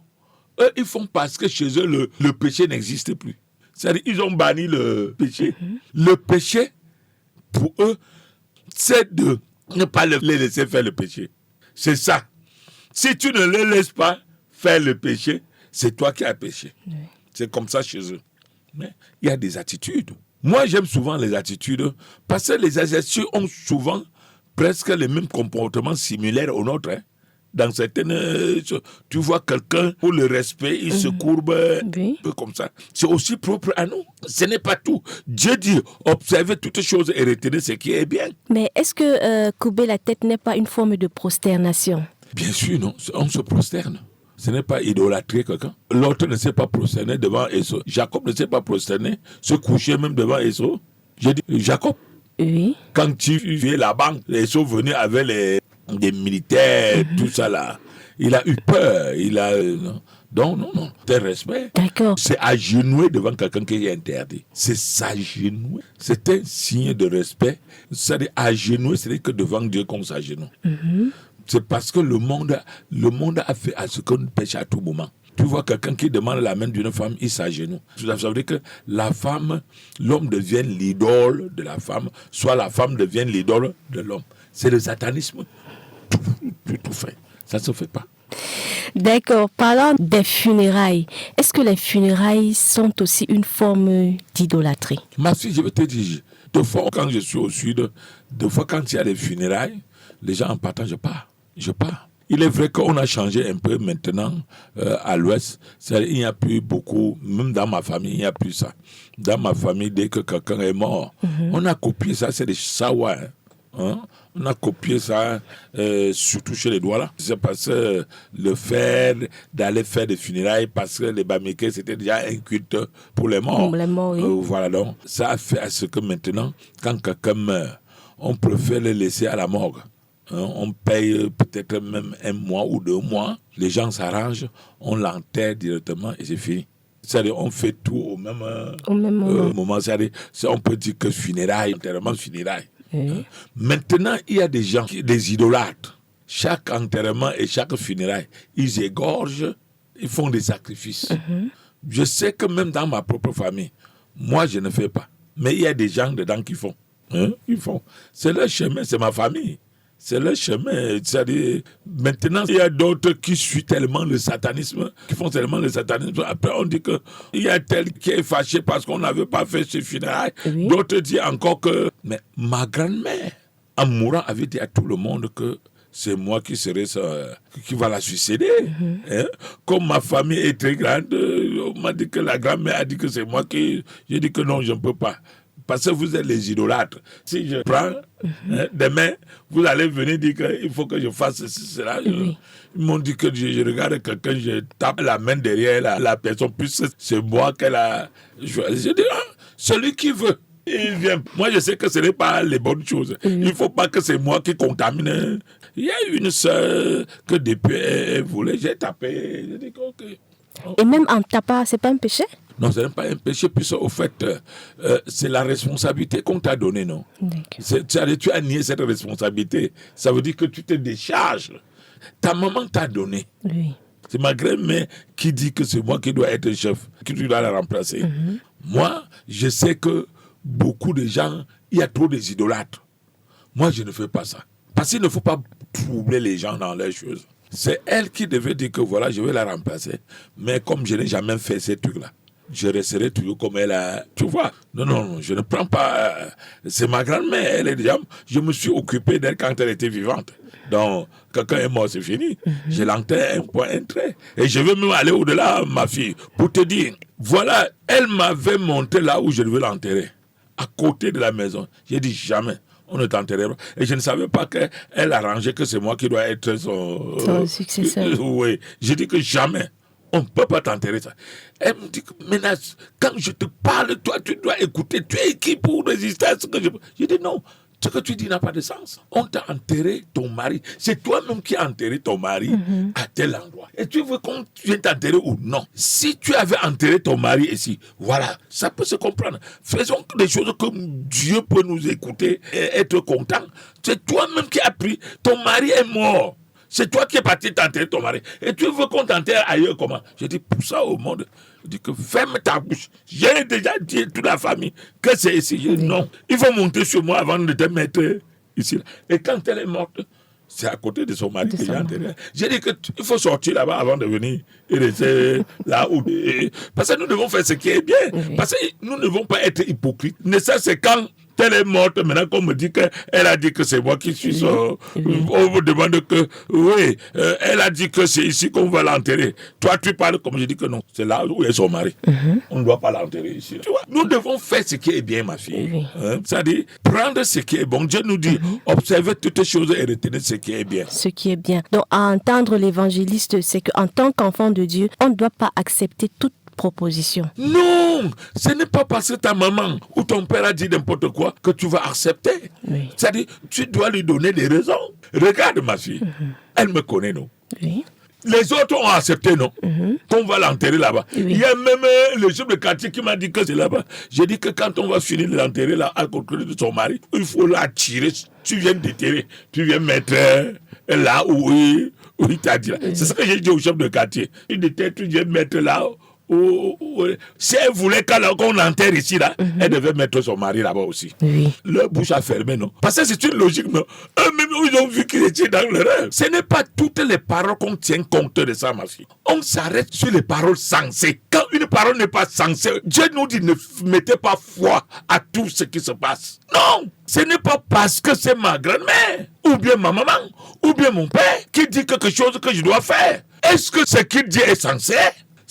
eux, ils font parce que chez eux, le péché n'existe plus. C'est-à-dire qu'ils ont banni le péché. Le péché, pour eux, c'est de ne pas les laisser faire le péché. C'est ça. Si tu ne les laisses pas faire le péché, c'est toi qui as péché. Oui. C'est comme ça chez eux. Mais il y a des attitudes. Moi, j'aime souvent les attitudes parce que les Asiatiques ont souvent presque les mêmes comportements similaires aux nôtres. Hein. Dans certaines... tu vois quelqu'un, pour le respect, il se courbe un peu comme ça. C'est aussi propre à nous. Ce n'est pas tout. Dieu dit, observez toutes choses et retenez ce qui est bien. Mais est-ce que courber la tête n'est pas une forme de prosternation? Bien sûr, non. On se prosterne. Ce n'est pas idolâtrer quelqu'un. L'autre ne s'est pas prosterné devant Esau. Jacob ne s'est pas prosterné, se coucher même devant Esau. J'ai dit, Jacob, oui. Quand tu es là-bas, Esau venait avec des militaires, tout ça là. Il a eu peur. Non. Tel respect. D'accord. C'est agenouer devant quelqu'un qui est interdit. C'est s'agenouer. C'est un signe de respect. C'est agenouer, c'est que devant Dieu qu'on s'agenouille. C'est parce que le monde a fait à ce qu'on pêche à tout moment. Tu vois quelqu'un qui demande la main d'une femme, il s'agenouille. Ça veut dire que la femme, l'homme devient l'idole de la femme, soit la femme devient l'idole de l'homme. C'est le satanisme. Tout fait. Ça ne se fait pas. D'accord. Parlant des funérailles, est-ce que les funérailles sont aussi une forme d'idolâtrie? Ma fille, je vais te dire, deux fois quand je suis au sud, deux fois quand il y a les funérailles, les gens en partant, je pars. Il est vrai qu'on a changé un peu maintenant à l'ouest. Il n'y a plus beaucoup, même dans ma famille, il n'y a plus ça. Dans ma famille, dès que quelqu'un est mort, on a copié ça, c'est des sawa. Hein? On a copié ça, surtout chez les Douala. C'est parce que le fait d'aller faire des funérailles, parce que les Bamileke, c'était déjà un culte pour les morts. Pour les morts, oui. Voilà, donc ça a fait à ce que maintenant, quand quelqu'un meurt, on préfère le laisser à la morgue. On paye peut-être même 1 mois ou 2 mois. Les gens s'arrangent, on l'enterre directement et c'est fini. C'est-à-dire on fait tout au même moment. C'est-à-dire, on peut dire que funérailles, enterrement, funérailles. Maintenant, il y a des gens, des idolâtres. Chaque enterrement et chaque funéraille, ils égorgent, ils font des sacrifices. Je sais que même dans ma propre famille, moi je ne fais pas. Mais il y a des gens dedans qui font. Ils font. C'est leur chemin, c'est ma famille. C'est leur chemin. C'est-à-dire, maintenant, il y a d'autres qui suivent tellement le satanisme, qui font tellement le satanisme. Après, on dit qu'il y a tel qui est fâché parce qu'on n'avait pas fait ce funérailles. Oui. D'autres disent encore que... Mais ma grand-mère, en mourant, avait dit à tout le monde que c'est moi qui va la suicider. Comme ma famille est très grande, on m'a dit que la grand-mère a dit que c'est moi qui... J'ai dit que non, je ne peux pas. Parce que vous êtes les idolâtres. Si je prends, demain, vous allez venir dire qu'il faut que je fasse ceci, cela. Ils m'ont dit que je regarde quelqu'un, je tape la main derrière la personne, puisque c'est moi qu'elle a choisi. Je dis, celui qui veut, il vient. Moi, je sais que ce n'est pas les bonnes choses. Il ne faut pas que c'est moi qui contamine. Il y a une soeur que depuis elle voulait, j'ai tapé. J'ai dit, OK. Et même en tapant, ce n'est pas un péché? Non, ce n'est pas un péché, puisque au fait, c'est la responsabilité qu'on t'a donnée, non? Tu as nié cette responsabilité. Ça veut dire que tu te décharges. Ta maman t'a donné. Oui. C'est ma grand-mère qui dit que c'est moi qui dois être chef, qui dois la remplacer. Moi, je sais que beaucoup de gens, il y a trop des idolâtres. Moi, je ne fais pas ça. Parce qu'il ne faut pas troubler les gens dans leurs choses. C'est elle qui devait dire que voilà, je vais la remplacer. Mais comme je n'ai jamais fait ces trucs-là, je resterai toujours comme elle a. Tu vois? Non, je ne prends pas. C'est ma grand-mère, elle est déjà. Je me suis occupé d'elle quand elle était vivante. Donc, quelqu'un est mort, c'est fini. Je l'enterre un point, un trait. Et je veux même aller au-delà, ma fille, pour te dire, voilà, elle m'avait montré là où je devais l'enterrer, à côté de la maison. J'ai dit jamais. On ne t'enterrera pas. Et je ne savais pas qu'elle arrangeait que c'est moi qui dois être son successeur. Oui. J'ai dit que jamais. On ne peut pas t'enterrer ça. Elle me dit que maintenant, quand je te parle, toi, tu dois écouter. Tu es qui pour résister à ce que je... J'ai dit non. Ce que tu dis n'a pas de sens. On t'a enterré ton mari. C'est toi-même qui as enterré ton mari à tel endroit. Et tu veux qu'on vienne t'enterrer ou non? Si tu avais enterré ton mari ici, voilà, ça peut se comprendre. Faisons des choses que Dieu peut nous écouter et être content. C'est toi-même qui as pris. Ton mari est mort. C'est toi qui es parti t'enterrer ton mari. Et tu veux qu'on t'enterre ailleurs comment? Je dis pour ça au monde. Je dis que ferme ta bouche. J'ai déjà dit à toute la famille que c'est ici. Je dis non. Il faut monter sur moi avant de te mettre ici. Et quand elle est morte, c'est à côté de son mari que j'ai enterré. J'ai dit qu'il faut sortir là-bas avant de venir et rester là où. Parce que nous devons faire ce qui est bien. Parce que nous ne devons pas être hypocrites. Mais ça, c'est quand elle est morte, maintenant qu'on me dit qu'elle a dit que c'est moi qui suis son... On me demande que, oui, elle a dit que c'est ici qu'on va l'enterrer. Toi, tu parles comme je dis que non. C'est là où est son mari. On ne doit pas l'enterrer ici. Tu vois, nous devons faire ce qui est bien, ma fille. C'est-à-dire, prendre ce qui est bon. Dieu nous dit, observez toutes les choses et retenez ce qui est bien. Ce qui est bien. Donc, à entendre l'évangéliste, c'est qu'en tant qu'enfant de Dieu, on ne doit pas accepter toute proposition. Non, ce n'est pas parce que ta maman ou ton père a dit n'importe quoi que tu vas accepter. Oui. C'est-à-dire, tu dois lui donner des raisons. Regarde ma fille, elle me connaît, non? Oui. Les autres ont accepté, non? Qu'on va l'enterrer là-bas. Oui. Il y a même le chef de quartier qui m'a dit que c'est là-bas. J'ai dit que quand on va finir de l'enterrer là, à côté de son mari, il faut l'attirer. Tu viens déterrer, tu viens mettre là où il t'a dit. C'est ce que j'ai dit au chef de quartier. Il déterre, tu viens mettre là. Si elle voulait qu'on l'enterre ici, là, elle devait mettre son mari là-bas aussi. Oui. Leur bouche a fermé, non? Parce que c'est une logique, non? Eux-mêmes, ils ont vu qu'ils étaient dans l'erreur. Ce n'est pas toutes les paroles qu'on tient compte de ça, ma fille. On s'arrête sur les paroles sensées. Quand une parole n'est pas sensée, Dieu nous dit ne mettez pas foi à tout ce qui se passe. Non! Ce n'est pas parce que c'est ma grand-mère, ou bien ma maman, ou bien mon père qui dit quelque chose que je dois faire. Est-ce que ce qu'il dit est censé?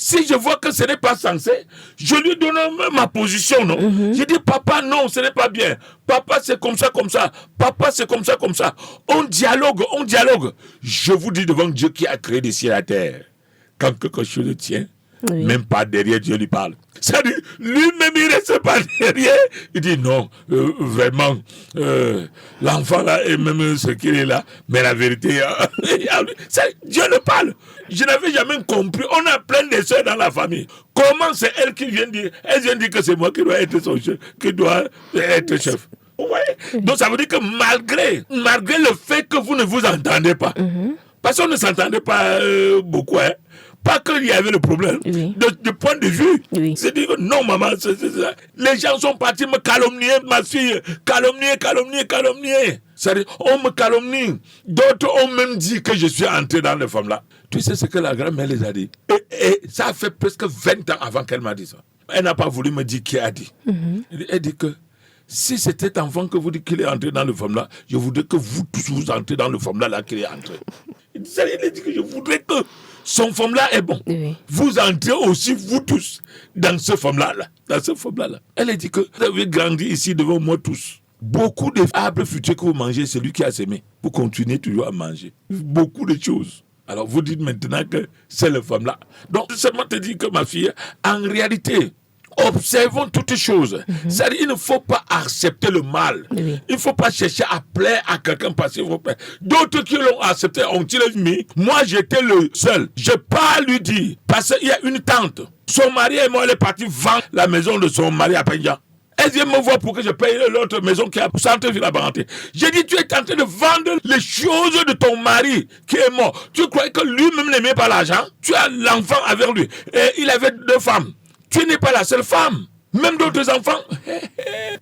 Si je vois que ce n'est pas censé, je lui donne ma position, non? Je dis, papa, non, ce n'est pas bien. Papa, c'est comme ça, comme ça. Papa, c'est comme ça, comme ça. On dialogue, on dialogue. Je vous dis devant Dieu qui a créé les cieux et la terre. Quand quelque chose tient, même pas derrière Dieu lui parle. C'est-à-dire, lui-même, il ne reste pas derrière. Il dit, non, vraiment, l'enfant là, et même ce qu'il est là, mais la vérité, Dieu le parle. Je n'avais jamais compris. On a plein de soeurs dans la famille. Comment c'est elle qui vient dire? Elle vient dire que c'est moi qui dois être son chef, qui doit être chef. Vous voyez? Donc ça veut dire que malgré le fait que vous ne vous entendez pas, parce qu'on ne s'entendait pas beaucoup, hein. Pas qu'il y avait le problème. De point de vue. C'est dire que non, maman, c'est ça. Les gens sont partis me calomnier, ma fille. Calomnier. C'est-à-dire, on me calomnie. D'autres ont même dit que je suis entré dans les femmes là. Tu sais ce que la grand-mère les a dit? Et ça a fait presque 20 ans avant qu'elle m'a dit ça. Elle n'a pas voulu me dire qui a dit. Elle dit que si c'est cet enfant que vous dites qu'il est entré dans le femme là, je voudrais que vous tous vous entrez dans le femme là qu'il est entré. Il dit que je voudrais que son femme là est bon. Vous entrez aussi, vous tous, dans ce femme là. Dans ce femme là. Elle a dit que vous avez grandi ici devant moi tous. Beaucoup d'arbres futurs que vous mangez, c'est lui qui a semé. Vous continuez toujours à manger. Beaucoup de choses. Alors vous dites maintenant que c'est le femme là. Donc seulement te dire que ma fille, en réalité, Observons toutes choses. C'est-à-dire, il ne faut pas accepter le mal. Oui. Il ne faut pas chercher à plaire à quelqu'un parce qu'il faut plaire. D'autres qui l'ont accepté ont-ils mis. Moi, j'étais le seul. Je n'ai pas lui dire. Parce qu'il y a une tante. Son mari et moi, elle est partie vendre la maison de son mari à Penja. Elle vient me voir pour que je paye l'autre maison qui est à centre-ville à Baranté. J'ai dit, tu es en train de vendre les choses de ton mari qui est mort. Tu croyais que lui-même n'aimait pas l'argent? Tu as l'enfant avec lui. Et il avait 2 femmes. Tu n'es pas la seule femme. Même d'autres enfants.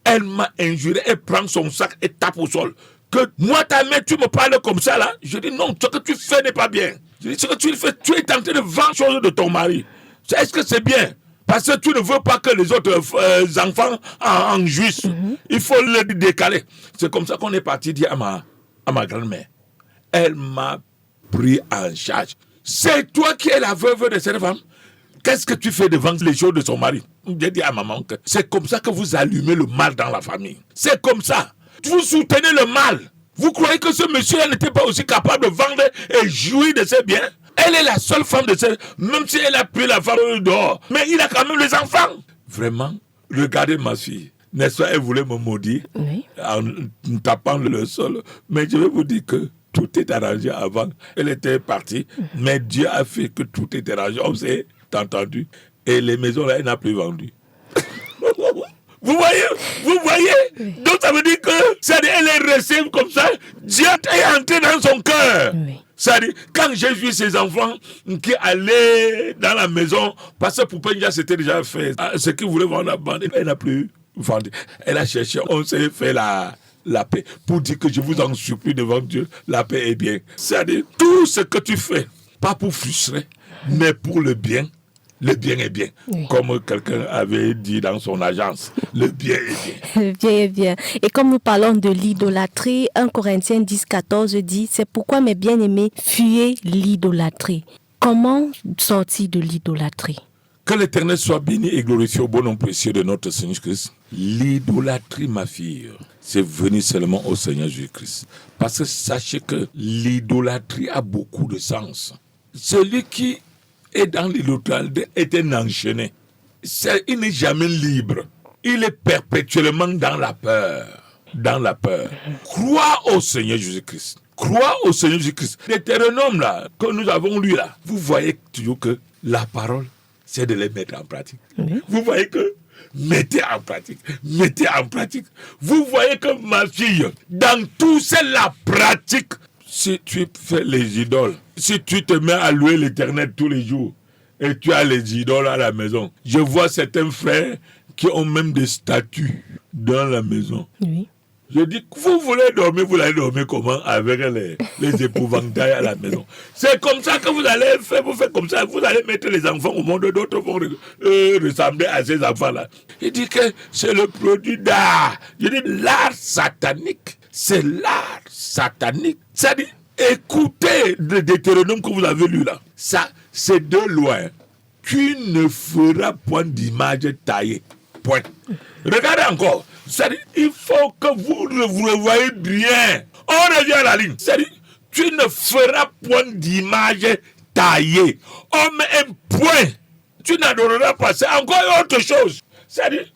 Elle m'a injuré. Elle prend son sac et tape au sol. Que moi, ta mère, tu me parles comme ça là. Je dis non, ce que tu fais n'est pas bien. Je dis, ce que tu fais, tu es en train de vendre les choses de ton mari. Est-ce que c'est bien? Parce que tu ne veux pas que les autres enfants en jouissent. Il faut les décaler. C'est comme ça qu'on est parti dire à ma grand-mère. Elle m'a pris en charge. C'est toi qui es la veuve de cette femme. Qu'est-ce que tu fais devant les choses de son mari? J'ai dit à maman que c'est comme ça que vous allumez le mal dans la famille. C'est comme ça. Vous soutenez le mal. Vous croyez que ce monsieur n'était pas aussi capable de vendre et jouir de ses biens? Elle est la seule femme de cette... Même si elle a pris la femme dehors. Mais il a quand même les enfants. Vraiment, regardez ma fille. N'est-ce pas, elle voulait me maudire en tapant le sol. Mais je vais vous dire que tout est arrangé avant. Elle était partie. Mais Dieu a fait que tout est arrangé. On s'est entendu. Et les maisons là, elle n'a plus vendu. Vous voyez? Donc ça veut dire que elle est restée comme ça. Dieu est entré dans son cœur. C'est-à-dire, quand j'ai vu ces enfants qui allaient dans la maison, parce que pour Penja, c'était déjà fait. Ce qu'ils voulaient vendre la bande, elle n'a plus vendu. Elle a cherché, on s'est fait la paix. Pour dire que je vous en supplie devant Dieu, la paix est bien. C'est-à-dire, tout ce que tu fais, pas pour frustrer, mais pour le bien. Le bien est bien, comme quelqu'un avait dit dans son agence. Le bien est bien. Le bien est bien. Et comme nous parlons de l'idolâtrie, 1 Corinthiens 10:14 dit « C'est pourquoi, mes bien-aimés, fuyez l'idolâtrie ». Comment sortir de l'idolâtrie? Que l'Éternel soit béni et glorifié au bon nom précieux de notre Seigneur Christ. L'idolâtrie, ma fille, c'est venir seulement au Seigneur Jésus-Christ. Parce que sachez que l'idolâtrie a beaucoup de sens. Celui qui est dans l'idolâtrie est un enchaîné. Il n'est jamais libre. Il est perpétuellement dans la peur. Dans la peur. Crois au Seigneur Jésus-Christ. Crois au Seigneur Jésus-Christ. Deutéronome là, que nous avons lu là, vous voyez toujours que la parole, c'est de les mettre en pratique. Vous voyez que mettez en pratique. Mettez en pratique. Vous voyez que ma fille, dans tout c'est la pratique. Si tu fais les idoles, si tu te mets à louer l'Éternel tous les jours et tu as les idoles à la maison, je vois certains frères qui ont même des statues dans la maison. Je dis, vous voulez dormir, vous allez dormir comment? Avec les épouvantails à la maison. C'est comme ça que vous allez faire, vous faites comme ça, vous allez mettre les enfants au monde, d'autres vont ressembler à ces enfants-là. Il dit que c'est le produit d'art. Je dis, l'art satanique, c'est l'art satanique. C'est-à-dire, écoutez le Deutéronome que vous avez lu là. Ça, c'est de loin. Tu ne feras point d'image taillée. Point. Regardez encore. C'est-à-dire, il faut que vous revoyez bien. On revient à la ligne. C'est-à-dire, tu ne feras point d'image taillée. On met un point. Tu n'adoreras pas. C'est encore autre chose. C'est-à-dire,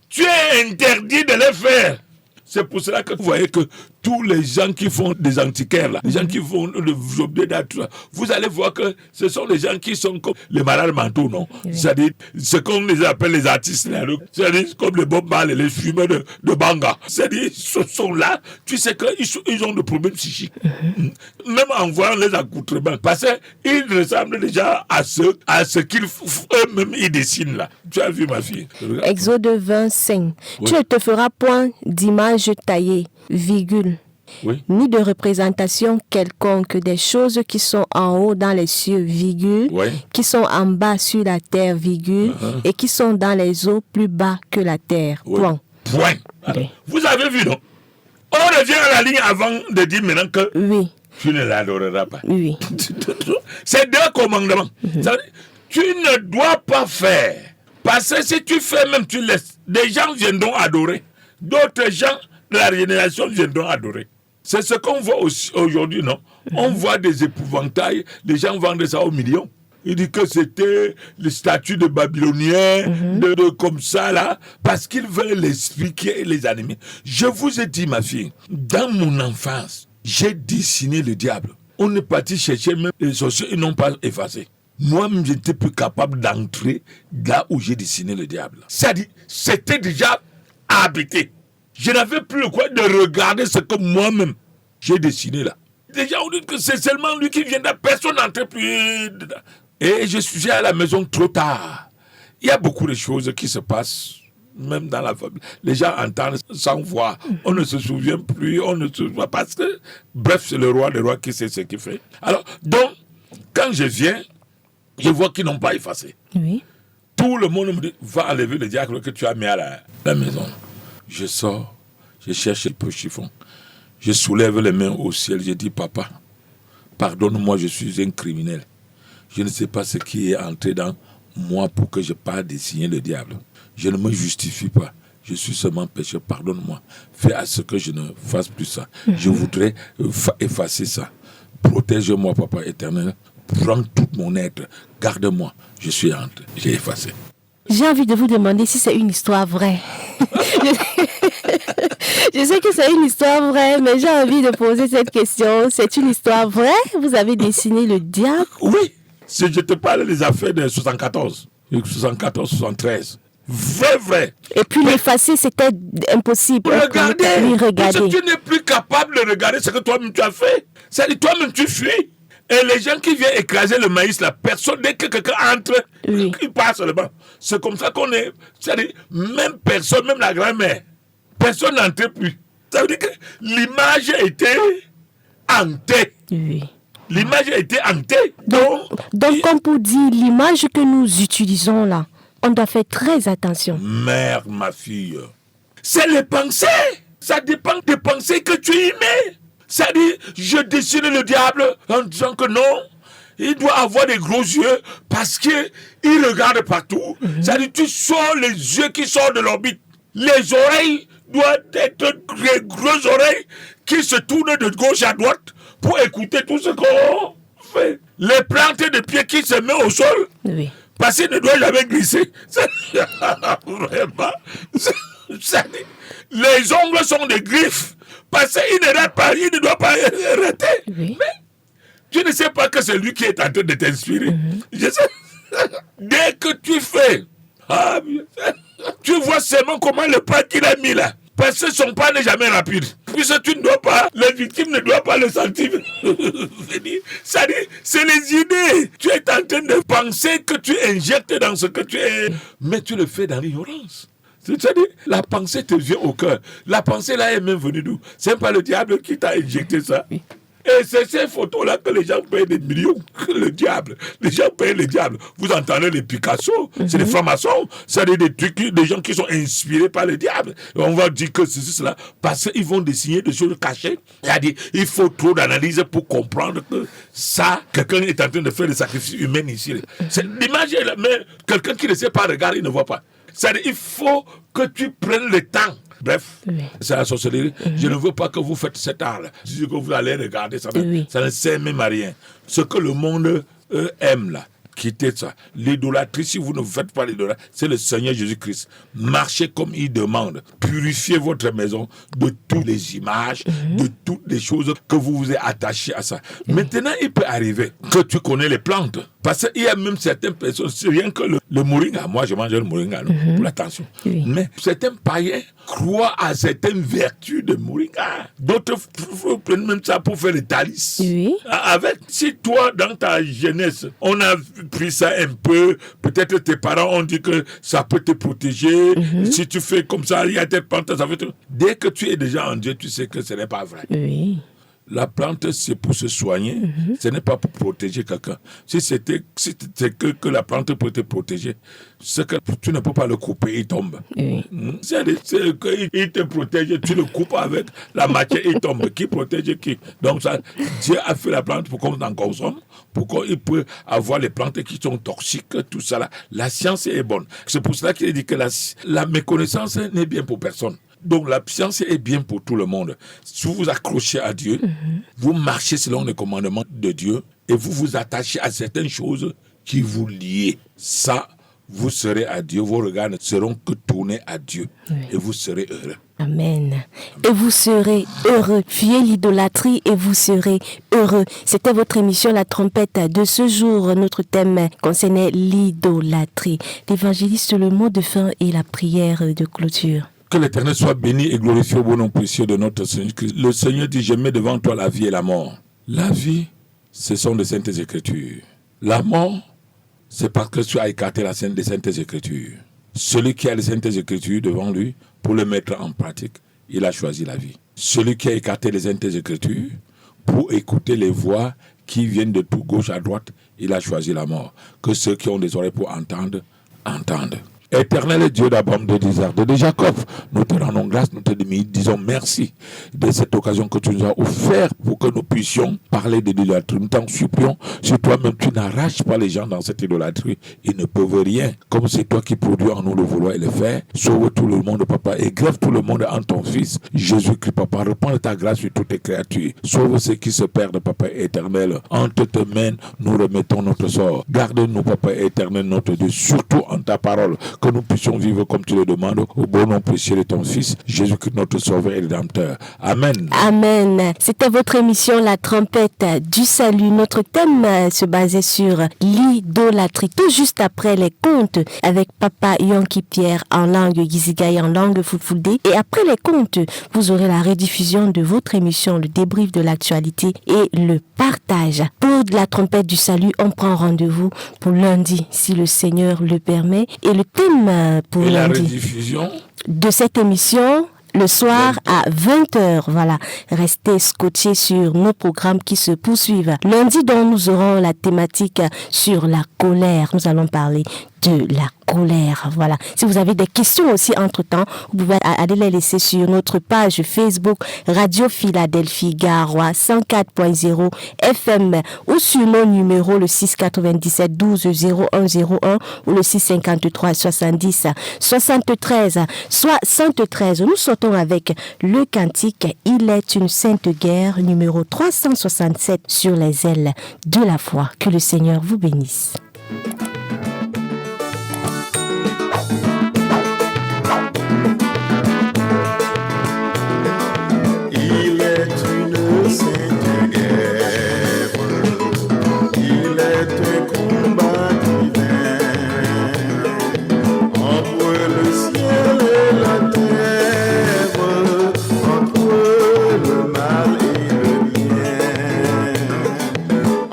tu es interdit de le faire. C'est pour cela que vous voyez que tous les gens qui font des antiquaires, là, les gens qui font des objets d'art, vous allez voir que ce sont les gens qui sont comme les malades mentaux, non? C'est-à-dire, ce qu'on les appelle les artistes, là, c'est-à-dire comme les Bob Marley, les fumeurs de banga. C'est-à-dire, ce sont là, tu sais qu'ils ont des problèmes psychiques. Même en voyant les accoutrements. Parce qu'ils ressemblent déjà à ce qu'ils eux-mêmes ils dessinent là. Tu as vu ma fille? Exode 25. Tu ne te feras point d'image taillée, virgule, ni de représentation quelconque des choses qui sont en haut dans les cieux, virgule, qui sont en bas sur la terre, virgule, et qui sont dans les eaux plus bas que la terre. Point. Alors, vous avez vu, non? On revient à la ligne avant de dire maintenant que tu ne l'adoreras pas. C'est 2 commandements. Ça veut dire, tu ne dois pas faire. Parce que si tu fais, même tu laisses, des gens viendront adorer. D'autres gens de la génération viendront adorer. C'est ce qu'on voit aussi aujourd'hui, non? On voit des épouvantails, les gens vendent ça aux millions. Il dit que c'était les statues de Babyloniens, de comme ça là, parce qu'il veut l'expliquer et les animer. Je vous ai dit, ma fille, dans mon enfance, j'ai dessiné le diable. On est parti chercher même les sorciers, ils n'ont pas effacé. Moi-même, j'étais plus capable d'entrer là où j'ai dessiné le diable. C'est-à-dire, c'était déjà habité. Je n'avais plus le quoi de regarder ce que moi-même j'ai dessiné là. Déjà, on dit que c'est seulement lui qui vient là, personne n'entre plus dedans. Et je suis à la maison trop tard. Il y a beaucoup de choses qui se passent, même dans la famille. Les gens entendent sans voir. On ne se souvient plus, on ne se voit parce que, bref, c'est le roi qui sait ce qu'il fait. Alors, donc, quand je viens, je vois qu'ils n'ont pas effacé. Oui. Tout le monde me dit, va enlever le diacre que tu as mis à la maison. Je sors, je cherche le peu chiffon. Je soulève les mains au ciel, je dis, papa, pardonne-moi, je suis un criminel. Je ne sais pas ce qui est entré dans moi pour que je parte dessiner le diable. Je ne me justifie pas. Je suis seulement pécheur. Pardonne-moi. Fais à ce que je ne fasse plus ça. Je voudrais effacer ça. Protège-moi, Papa éternel. Prends tout mon être. Garde-moi. Je suis entré. J'ai effacé. J'ai envie de vous demander si c'est une histoire vraie. Je sais que c'est une histoire vraie, mais j'ai envie de poser cette question. C'est une histoire vraie? Vous avez dessiné le diable? Oui. Si je te parle des affaires de 74, 73, vrai. Et puis l'effacer, c'était impossible. Regardez. Parce que tu n'es plus capable de regarder ce que toi-même tu as fait. C'est-à-dire toi-même tu fuis. Et les gens qui viennent écraser le maïs, la personne, dès que quelqu'un entre, il passe seulement. C'est comme ça qu'on est. C'est-à-dire, même personne, même la grand-mère, personne n'entre plus. Ça veut dire que l'image a été hantée. Oui. L'image a été hantée. Donc, comme pour dire, l'image que nous utilisons là, on doit faire très attention. Mère, ma fille, c'est les pensées. Ça dépend des pensées que tu y mets. C'est-à-dire, je dessine le diable en disant que non, il doit avoir des gros yeux parce qu'il regarde partout. C'est-à-dire, tu sors les yeux qui sortent de l'orbite. Les oreilles doivent être des grosses oreilles qui se tournent de gauche à droite pour écouter tout ce qu'on fait. Les plantes de pieds qui se mettent au sol, parce qu'il ne doit jamais glisser. Vraiment. Les ongles sont des griffes. Parce qu'il ne rate pas, il ne doit pas arrêter. Mais tu ne sais pas que c'est lui qui est en train de t'inspirer. Je sais. Dès que tu fais, tu vois seulement comment le pas qu'il a mis là. Parce que son pas n'est jamais rapide. Puisque tu ne dois pas, les victimes ne doivent pas le sentir. C'est-à-dire, c'est les idées. Tu es en train de penser que tu injectes dans ce que tu es. Mais tu le fais dans l'ignorance. C'est-à-dire, la pensée te vient au cœur. La pensée là est même venue d'où? C'est pas le diable qui t'a injecté ça. Et c'est ces photos-là que les gens payent des millions. Le diable. Les gens payent le diable. Vous entendez les Picasso, c'est des francs-maçons. C'est des trucs, des gens qui sont inspirés par le diable. Et on va dire que c'est cela. Parce qu'ils vont dessiner des choses cachées. C'est-à-dire, il faut trop d'analyse pour comprendre que ça, quelqu'un est en train de faire des sacrifices humains ici. L'image est là, mais quelqu'un qui ne sait pas regarder, il ne voit pas. C'est-à-dire, il faut que tu prennes le temps. Bref, c'est la sorcellerie. Je ne veux pas que vous faites cet art-là. Je dis que vous allez regarder ça. Ça ne sert même à rien. Ce que le monde aime là, quittez ça. L'idolâtrie, si vous ne faites pas l'idolâtrie, c'est le Seigneur Jésus-Christ. Marchez comme il demande. Purifiez votre maison de toutes les images, de toutes les choses que vous vous êtes attachés à ça. Maintenant, il peut arriver que tu connais les plantes. Parce qu'il y a même certaines personnes, c'est rien que le moringa. Moi, je mange le moringa pour la tension. Mais certains païens croient à certaines vertus de moringa. D'autres prennent même ça pour faire les talis. Avec, si toi, dans ta jeunesse, on a pris ça un peu, peut-être tes parents ont dit que ça peut te protéger. Si tu fais comme ça, il y a des plantes, ça veut te... Dès que tu es déjà en Dieu, tu sais que ce n'est pas vrai. La plante, c'est pour se soigner. Ce n'est pas pour protéger quelqu'un. Si c'était que la plante peut te protéger, c'est que tu ne peux pas le couper, il tombe. C'est qu'il te protège, tu le coupes avec la matière, il tombe. Qui protège qui? Donc ça, Dieu a fait la plante pour qu'on en consomme, pour qu'il peut avoir les plantes qui sont toxiques, tout ça là. La science est bonne. C'est pour cela qu'il dit que la méconnaissance n'est bien pour personne. Donc la science est bien pour tout le monde. Si vous vous accrochez à Dieu, vous marchez selon les commandements de Dieu et vous vous attachez à certaines choses qui vous lie. Ça, vous serez à Dieu, vos regards ne seront que tournés à Dieu et vous serez heureux. Amen. Et vous serez heureux. Fuyez l'idolâtrie et vous serez heureux. C'était votre émission La Trompette de ce jour. Notre thème concernait l'idolâtrie. L'évangéliste, le mot de fin et la prière de clôture. Que l'Éternel soit béni et glorifié au bon nom précieux de notre Seigneur Christ. Le Seigneur dit, je mets devant toi la vie et la mort. La vie, ce sont les Saintes Écritures. La mort, c'est parce que tu as écarté la scène des Saintes Écritures. Celui qui a les Saintes Écritures devant lui, pour le mettre en pratique, il a choisi la vie. Celui qui a écarté les Saintes Écritures, pour écouter les voix qui viennent de tout gauche à droite, il a choisi la mort. Que ceux qui ont des oreilles pour entendre, entendent. Éternel Dieu d'Abraham, de Jacob, nous te rendons grâce, nous te disons merci de cette occasion que tu nous as offerte pour que nous puissions parler de l'idolâtrie. Nous t'en supplions, si toi-même tu n'arraches pas les gens dans cette idolâtrie, ils ne peuvent rien. Comme c'est toi qui produis en nous le vouloir et le faire, sauve tout le monde, papa, et grève tout le monde en ton Fils, Jésus-Christ, papa. Reprends ta grâce sur toutes tes créatures. Sauve ceux qui se perdent, papa éternel. Entre tes mains, nous remettons notre sort. Garde-nous, papa éternel, notre Dieu, surtout en ta parole, que nous puissions vivre comme tu le demandes, au bon nom précieux de ton Fils, Jésus-Christ, notre Sauveur et Rédempteur. Amen. Amen. C'était votre émission La Trompette du Salut. Notre thème se basait sur l'idolâtrie. Tout juste après les contes avec Papa Yonki Pierre en langue Gizigaï, en langue Fulfulde. Et après les contes, vous aurez la rediffusion de votre émission, le débrief de l'actualité et le partage. Pour La Trompette du Salut, on prend rendez-vous pour lundi, si le Seigneur le permet. Et le thème pour et lundi la rediffusion de cette émission, le soir à 20h. Voilà, restez scotchés sur nos programmes qui se poursuivent. Lundi, donc, nous aurons la thématique sur la colère. Nous allons parler de la colère. Voilà. Si vous avez des questions aussi entre-temps, vous pouvez aller les laisser sur notre page Facebook Radio Philadelphie Garoua 104.0 FM ou sur nos numéros le 697 12 0101 ou le 653 70 73 73. Nous sortons avec le cantique Il est une sainte guerre numéro 367 sur les ailes de la foi. Que le Seigneur vous bénisse. Il est une sainte guerre, il est un combat divin entre le ciel et la terre, entre le mal et le bien,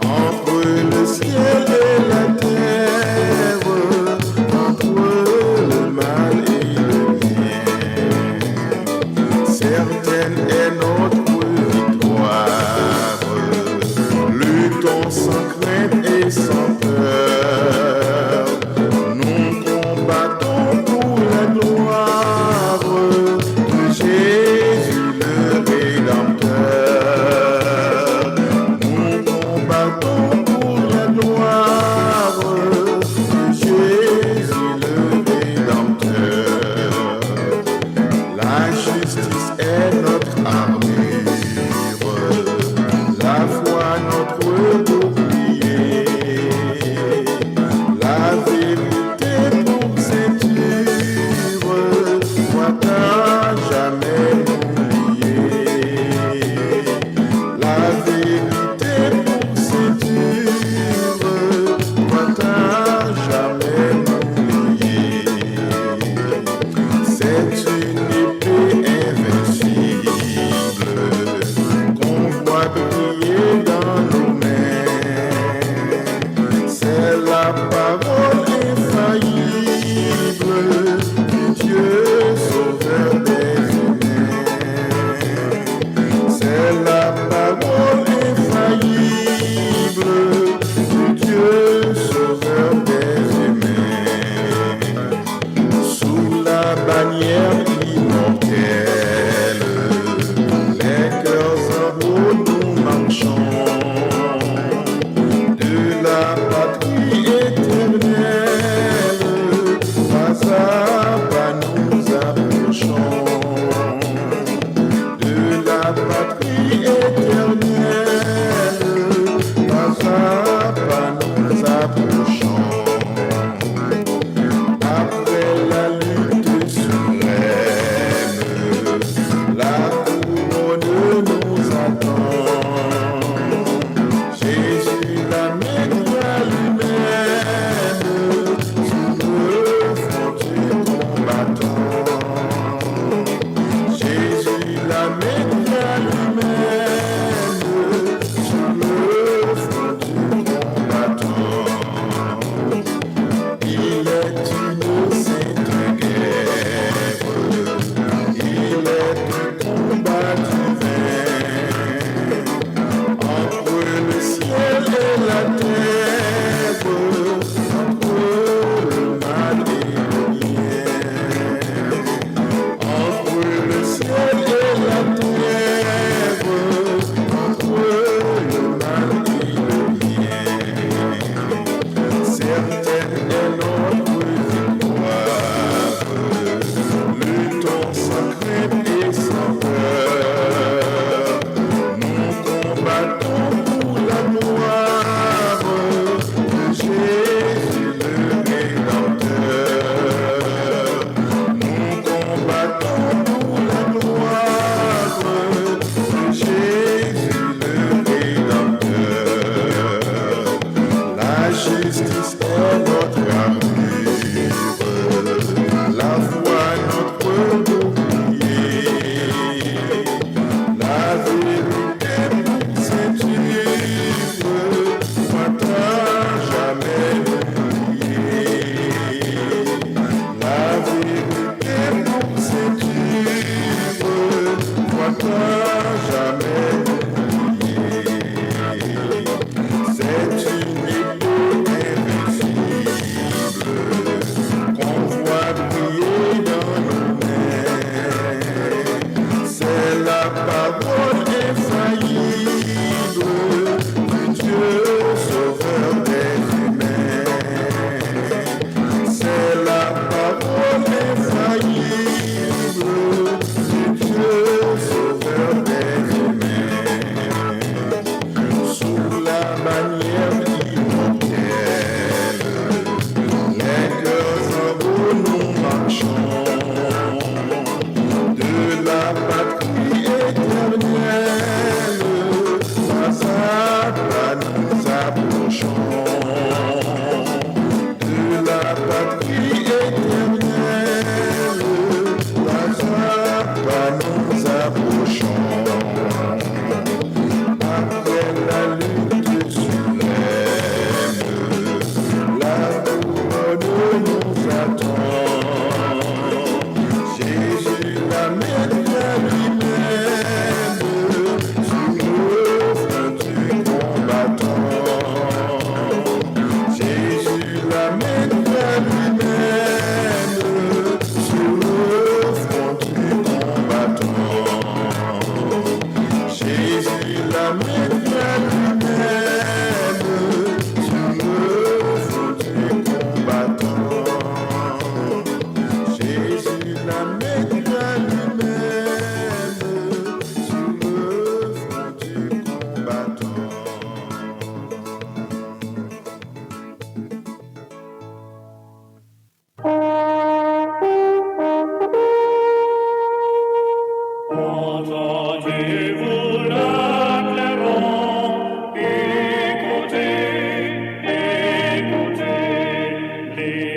entre le ciel et la terre.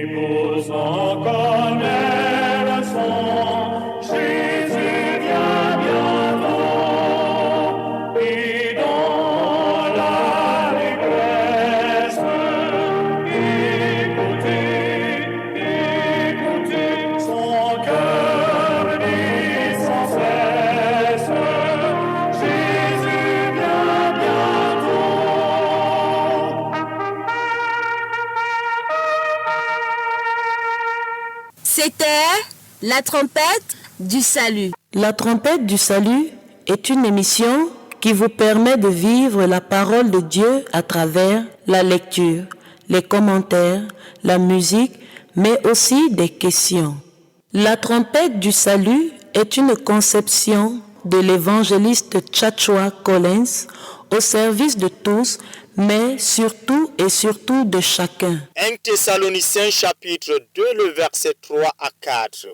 Tous en colère sont, Jésus vient bientôt, et dans l'allégresse, écoutez, son cœur dit sans cesse, Jésus vient bientôt. C'était la trompette du salut. La trompette du salut est une émission qui vous permet de vivre la parole de Dieu à travers la lecture, les commentaires, la musique, mais aussi des questions. La trompette du salut est une conception de l'évangéliste Tchatchoua Collins au service de tous, mais surtout et surtout de chacun. 1 Thessaloniciens chapitre 2, le verset 3 à 4.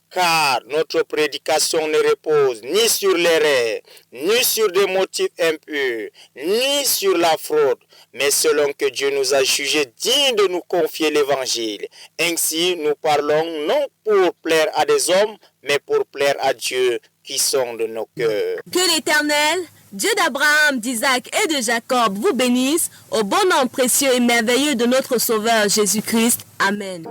Car notre prédication ne repose ni sur l'erreur, ni sur des motifs impurs, ni sur la fraude, mais selon que Dieu nous a jugés dignes de nous confier l'évangile. Ainsi, nous parlons non pour plaire à des hommes, mais pour plaire à Dieu qui sonde nos cœurs. Que l'Éternel, Dieu d'Abraham, d'Isaac et de Jacob, vous bénisse au bon nom précieux et merveilleux de notre Sauveur Jésus-Christ. Amen.